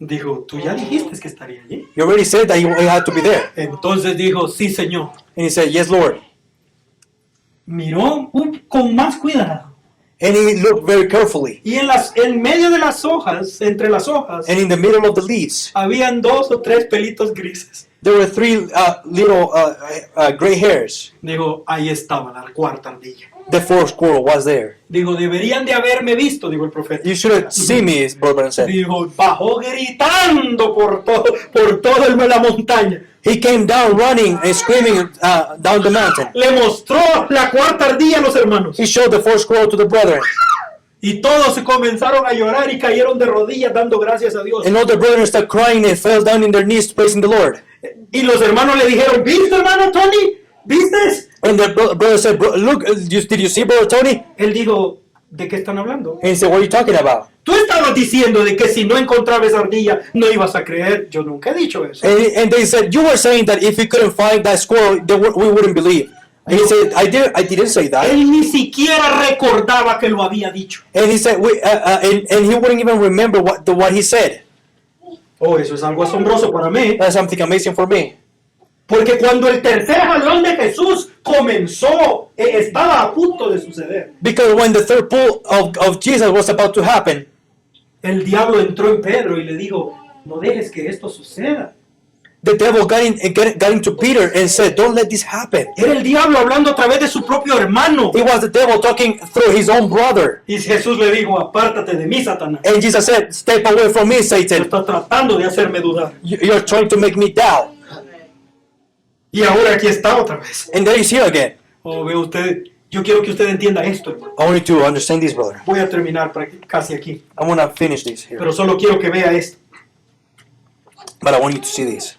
Dijo, tú ya dijiste que estaría allí. You already said that he had to be there. Entonces dijo, sí, Señor. And he said, yes, Lord. Miró con más cuidado. And he looked very carefully. Y en medio de las hojas, entre las hojas, And in the middle of the leaves, habían 2 o 3 pelitos grises. there were 3 little gray hairs. Dijo, ahí estaba la cuarta ardilla. The fourth squirrel was there. Dijo, deberían de haberme visto, dijo el profeta. You should have seen me, his brother said. Dijo, bajó gritando por todo la montaña. He came down running and screaming down the mountain. Le mostró la cuarta ardilla a los hermanos. He showed the fourth squirrel to the brethren. Y todos se comenzaron a llorar y cayeron de rodillas dando gracias a Dios. And all the brethren started crying and fell down in their knees praising the Lord. Y los hermanos le dijeron, ¿viste, hermano Tony? ¿Viste? And the brother said, look, did you see, brother Tony? Él dijo, ¿de qué están hablando? And he said, what are you talking about? Tú estabas diciendo de que si no encontrabas esa ardilla no ibas a creer. Yo nunca he dicho eso. And they said, you were saying that if we couldn't find that squirrel, we wouldn't believe. And he said, I didn't say that. Él ni siquiera recordaba que lo había dicho. And he said, and he wouldn't even remember what he said. Oh, eso es algo asombroso para mí. That's something amazing for me. Porque cuando el tercer jalón de Jesús comenzó, estaba a punto de suceder. Because when the third pull of Jesus was about to happen, El diablo entró en Pedro y le dijo, no dejes que esto suceda. the devil got into Peter and said, don't let this happen. Era el diablo hablando a través de su propio hermano. It was the devil talking through his own brother. Y Jesús le dijo, apártate de mí, Satanás. And Jesus said, step away from me, Tú Satan. estás tratando de hacerme dudar. You're trying to make me doubt. Y ahora aquí está otra vez. And there he's here again. Oh, ve usted, yo quiero que usted entienda esto, hermano. I want you to understand this, brother. Voy a terminar casi aquí. I want to finish this here. Pero solo quiero que vea esto. But I want you to see this.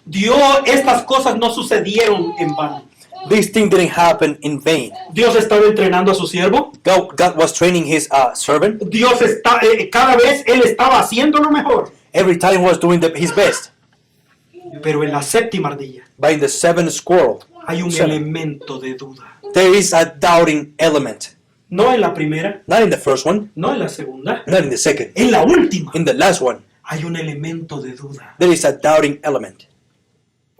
Estas cosas no sucedieron en vano. This thing didn't happen in vain. Dios estaba entrenando a su siervo. God was training his servant. Dios cada vez Él estaba haciéndolo mejor. Every time he was doing his best. Pero en la séptima ardilla But in the seventh squirrel, hay un Seven. elemento de duda. there is a doubting element. No en la primera, Not in the first one, no en la segunda, not in the second. en la última In the last one, hay un elemento de duda. there is a doubting element.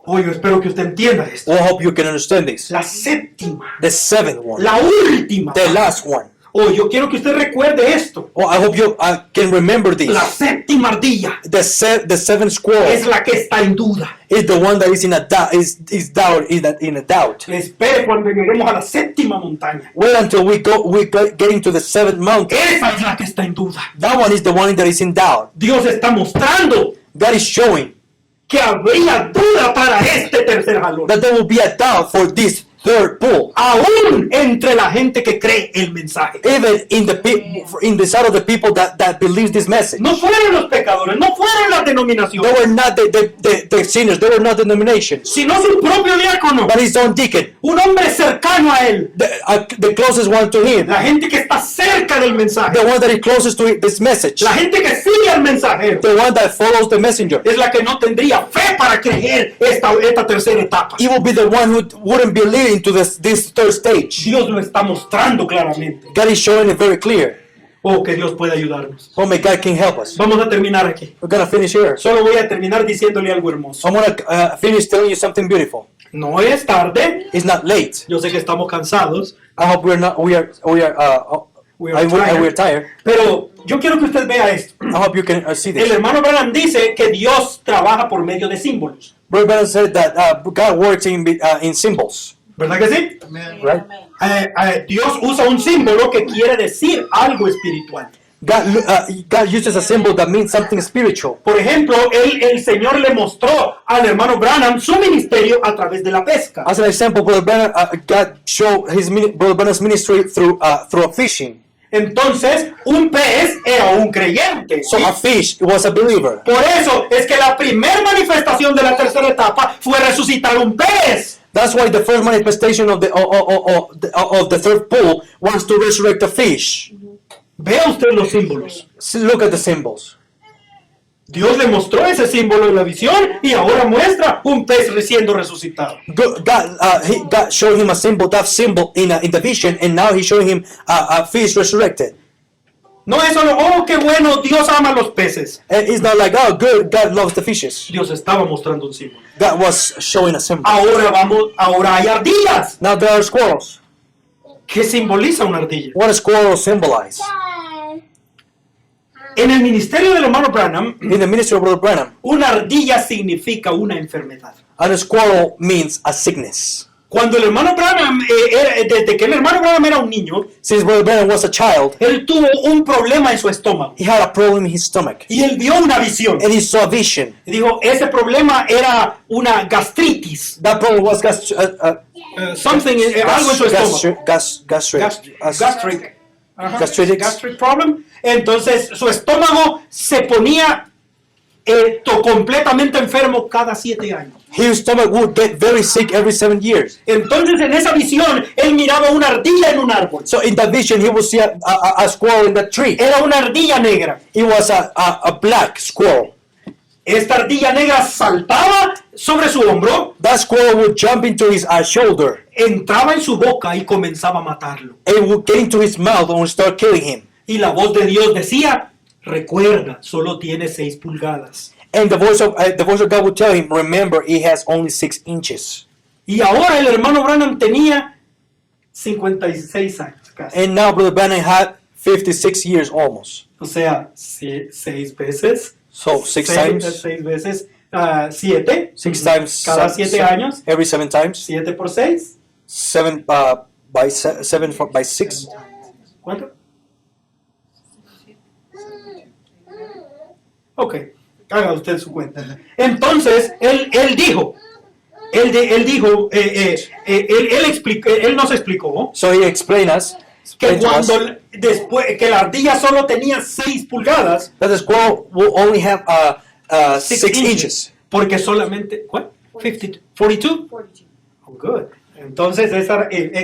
Oye, espero que usted entienda esto. Well, I hope you can understand this. La séptima, The seventh one, la última. the last one. Oh, yo quiero que usted recuerde esto. Well, I hope you can remember this. La séptima ardilla The seventh squirrel es la que está en duda. is the one that is in a doubt. Is doubt in a doubt. Espere cuando lleguemos a la séptima montaña. Wait until we get into the seventh mountain. Esa es la que está en duda. That one is the one that is in doubt. Dios está mostrando God is showing que habría duda para este tercer jalón. that there will be a doubt for this third pull. Aún entre la gente que cree el mensaje. Even in the side of the people that believes this message. No fueron los pecadores, no fueron las They denominaciones, were not the sinners. They were not the denominations. sino su propio diácono, But his own deacon, un hombre cercano a él, the closest one to him, la gente que está cerca del mensaje, the one that is closest to this message, la gente que sigue al mensajero, the one that follows the messenger. es la que no tendría fe para creer esta tercera etapa. He will be the one who wouldn't believe into this third stage. Dios lo está mostrando claramente. God is showing it very clear. Oh, que Dios pueda ayudarnos. Oh, may God can help us. Vamos a terminar aquí. We're gonna finish here. Solo voy a terminar diciéndole algo hermoso. I'm gonna finish telling you something beautiful. No es tarde. It's not late. Yo sé que estamos cansados. I hope we're not. We are. We are tired. We're tired. Pero yo quiero que usted vea esto. I hope you can see El this. hermano Branham dice que Dios trabaja por medio de símbolos. Brother Branham said that God works in symbols, ¿Verdad que sí? right? Dios usa un símbolo que quiere decir algo espiritual. God uses a symbol that means something spiritual. Por ejemplo, el Señor le mostró al hermano Branham su ministerio a través de la pesca. As an example, Brother Branham, God showed Brother Branham's ministry through fishing. Entonces, un pez era un creyente. So a fish was a believer. Por eso es que la primera manifestación de la tercera etapa fue resucitar un pez. That's why the first manifestation of the third pull was to resurrect a fish. Vea usted los símbolos. Look at the symbols. Dios le mostró ese símbolo en la visión y ahora muestra un pez siendo resucitado. God showed him a symbol, that symbol in the vision, and now he's showing him a fish resurrected. No es solo, oh, qué bueno, Dios ama los peces. And it's not like, oh, good, God loves the fishes. Dios estaba mostrando un símbolo. God was showing a symbol. Ahora hay ardillas. Now there are squirrels. ¿Qué simboliza una ardilla? What does squirrel symbolize? En el ministerio del hermano Branham, In the ministry of Brother Branham, una ardilla significa una enfermedad. and a squirrel means a sickness. Cuando el hermano Branham, desde que el hermano Branham era un niño, Since Brother Branham was a child, él tuvo un problema en su estómago. he had a problem in his stomach. Y él vio una visión. And he saw a vision. Y dijo, ese problema era una gastritis. That problem was Algo en su estómago. gastric. Ajá, Gastritis. gastric problem. Entonces su estómago se ponía completamente enfermo cada 7 años. His stomach would get very sick every 7 years. Entonces en esa visión él miraba una ardilla en un árbol. So in that vision, he would see a squirrel in the tree. Era una ardilla negra. It was a black squirrel. Esta ardilla negra saltaba sobre su hombro, That squirrel would jump into his shoulder. entraba en su boca y comenzaba a matarlo. It would get into his mouth and would start killing him. Y la voz de Dios decía, recuerda, solo tiene 6 pulgadas. And the voice of God would tell him, remember, he has only 6 inches. Y ahora el hermano Branham tenía 56 años casi. And now Brother Branham had 56 years almost. O sea, 6 veces. So 6 times, 6 veces 7. 6 times, Cada 7 años. every 7 times, 7 por 6. 7 by 6. ¿Cuánto? Ok, haga usted su cuenta. Entonces, él dijo, él nos explicó So he explained que to us que la ardilla solo tenía 6 pulgadas, that the squirrel will only have 6 inches. porque solamente, ¿cuál? 42? Oh, good. Entonces,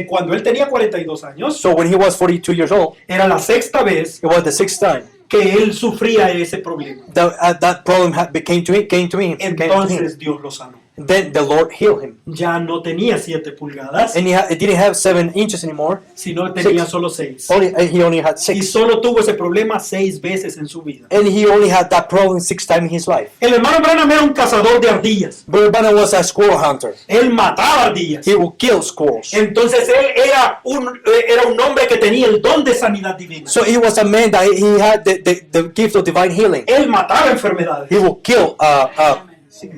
cuando él tenía 42 años, So when he was 42 years old, era la 6ª vez it was the 6th time que él sufría ese problema. That problem came to him. Entonces Dios lo sanó. Then the Lord healed him. Ya no tenía 7 pulgadas, And he didn't have 7 inches anymore. sino tenía 6. solo 6. He only had Y 6. solo tuvo ese problema 6 veces en su vida. And he only had that problem 6 times in his life. El hermano Branham era un cazador de ardillas. Brother Branham was a squirrel hunter. Él mataba ardillas. He would kill squirrels. Entonces él era un hombre que tenía el don de sanidad divina. So he was a man that he had the gift of divine healing. Él mataba enfermedades. He would kill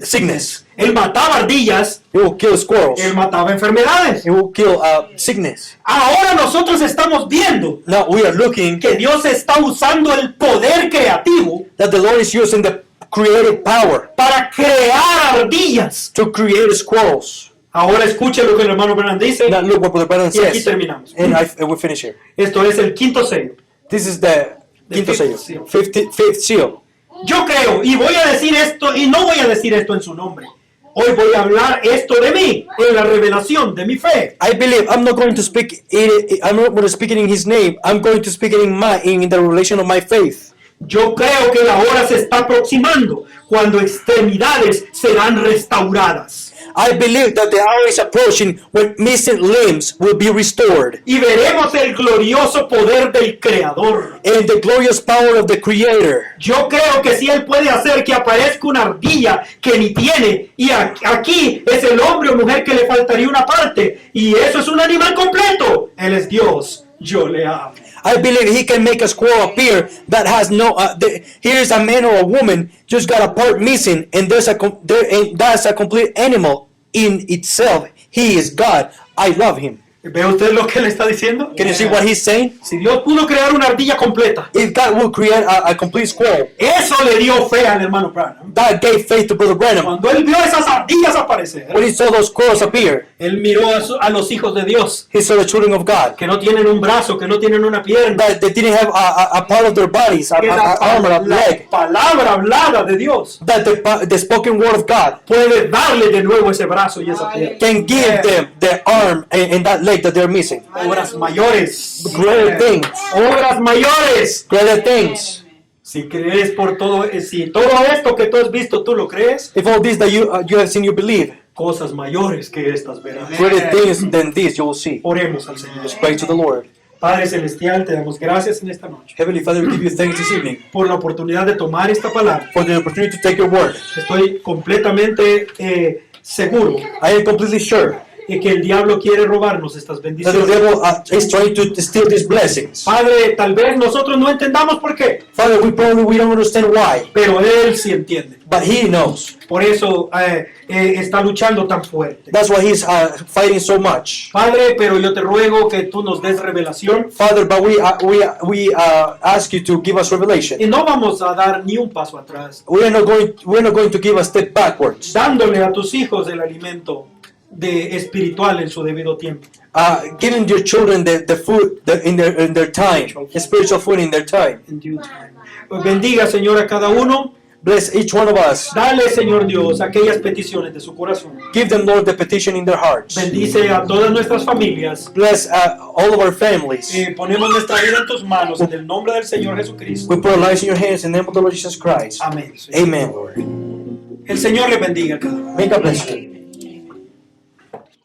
sickness. Él mataba ardillas. He would kill squirrels. Él mataba enfermedades. He would kill sickness. Ahora nosotros estamos viendo Now we are looking que Dios está usando el poder creativo that the Lord is using the creative power para crear ardillas. to create squirrels. Ahora escuche lo que el hermano Branham dice Now look what Brother Branham y aquí says. terminamos. And we finish here. Esto es el quinto sello. This is the quinto fifth sello. seal. Fifth seal. Yo creo, y voy a decir esto, y no voy a decir esto en su nombre. Hoy voy a hablar esto de mí, en la revelación de mi fe. I believe I'm not going to speak it. I'm not going to speak it in His name. I'm going to speak it in the revelation of my faith. Yo creo que la hora se está aproximando, cuando extremidades serán restauradas. I believe that the hour is approaching when missing limbs will be restored, Y veremos el glorioso poder del Creador. and the glorious power of the Creator. Yo creo que si Él puede hacer que aparezca una ardilla que ni tiene, y aquí es el hombre o mujer que le faltaría una parte, y eso es un animal completo. Él es Dios, yo le amo. I believe He can make a squirrel appear that has no. Here's a man or a woman just got a part missing, and and that's a complete animal in itself. He is God. I love Him. ¿Ve usted lo que le está diciendo? Can you see what He's saying? Si Dios pudo crear una ardilla completa, If God will create a complete squirrel, eso le dio fe al hermano Branham. that gave faith to Brother Branham. Cuando él vio esas ardillas aparecer, When he saw those squirrels appear, él miró a los hijos de Dios, he saw the children of God. que no tienen un brazo, que no tienen una pierna. That they didn't have a part of their bodies, Que la, arm or a leg. palabra hablada de Dios That the spoken word of God puede darle de nuevo ese brazo y esa pierna. can give them the arm and that leg that they're missing. Obras mayores. Greater things. Obras mayores. Greater things. Si crees por todo, si todo esto que tú has visto tú lo crees, If all this that you have seen, you believe, cosas mayores que estas verás. greater things than this you will see. Oremos al Señor. Pray to the Lord. Padre Celestial, te damos gracias en esta noche Heavenly Father, we give you thanks this evening por la oportunidad de tomar esta palabra. for the opportunity to take your word. Estoy completamente seguro I am completely sure de que el diablo quiere robarnos estas that the bendiciones. devil is trying to steal these blessings. Padre, tal vez nosotros no entendamos por qué, Father, we don't understand why, pero Él sí entiende. but He knows. Por eso está luchando tan fuerte. That's why He's fighting so much. Padre, pero yo te ruego que tú nos des revelación Father, but we ask you to give us revelation. y no vamos a dar ni un paso atrás, We're not going to give a step backwards. dándole a tus hijos el alimento espiritual en su debido tiempo. Giving your children the food in their time, spiritual food in their time. In due time. Pues bendiga, Señor, a cada uno. Bless each one of us. Dale, Señor Dios, aquellas peticiones de su corazón. Give them, Lord, the petition in their hearts. Bendice a todas nuestras familias. Bless all of our families. Ponemos nuestra vida en tus manos en el nombre del Señor Jesucristo. We put our lives in your hands in the name of the Lord Jesus Christ. Amén. Señor. Amen, Lord. El Señor le bendiga a cada uno. May God bless you.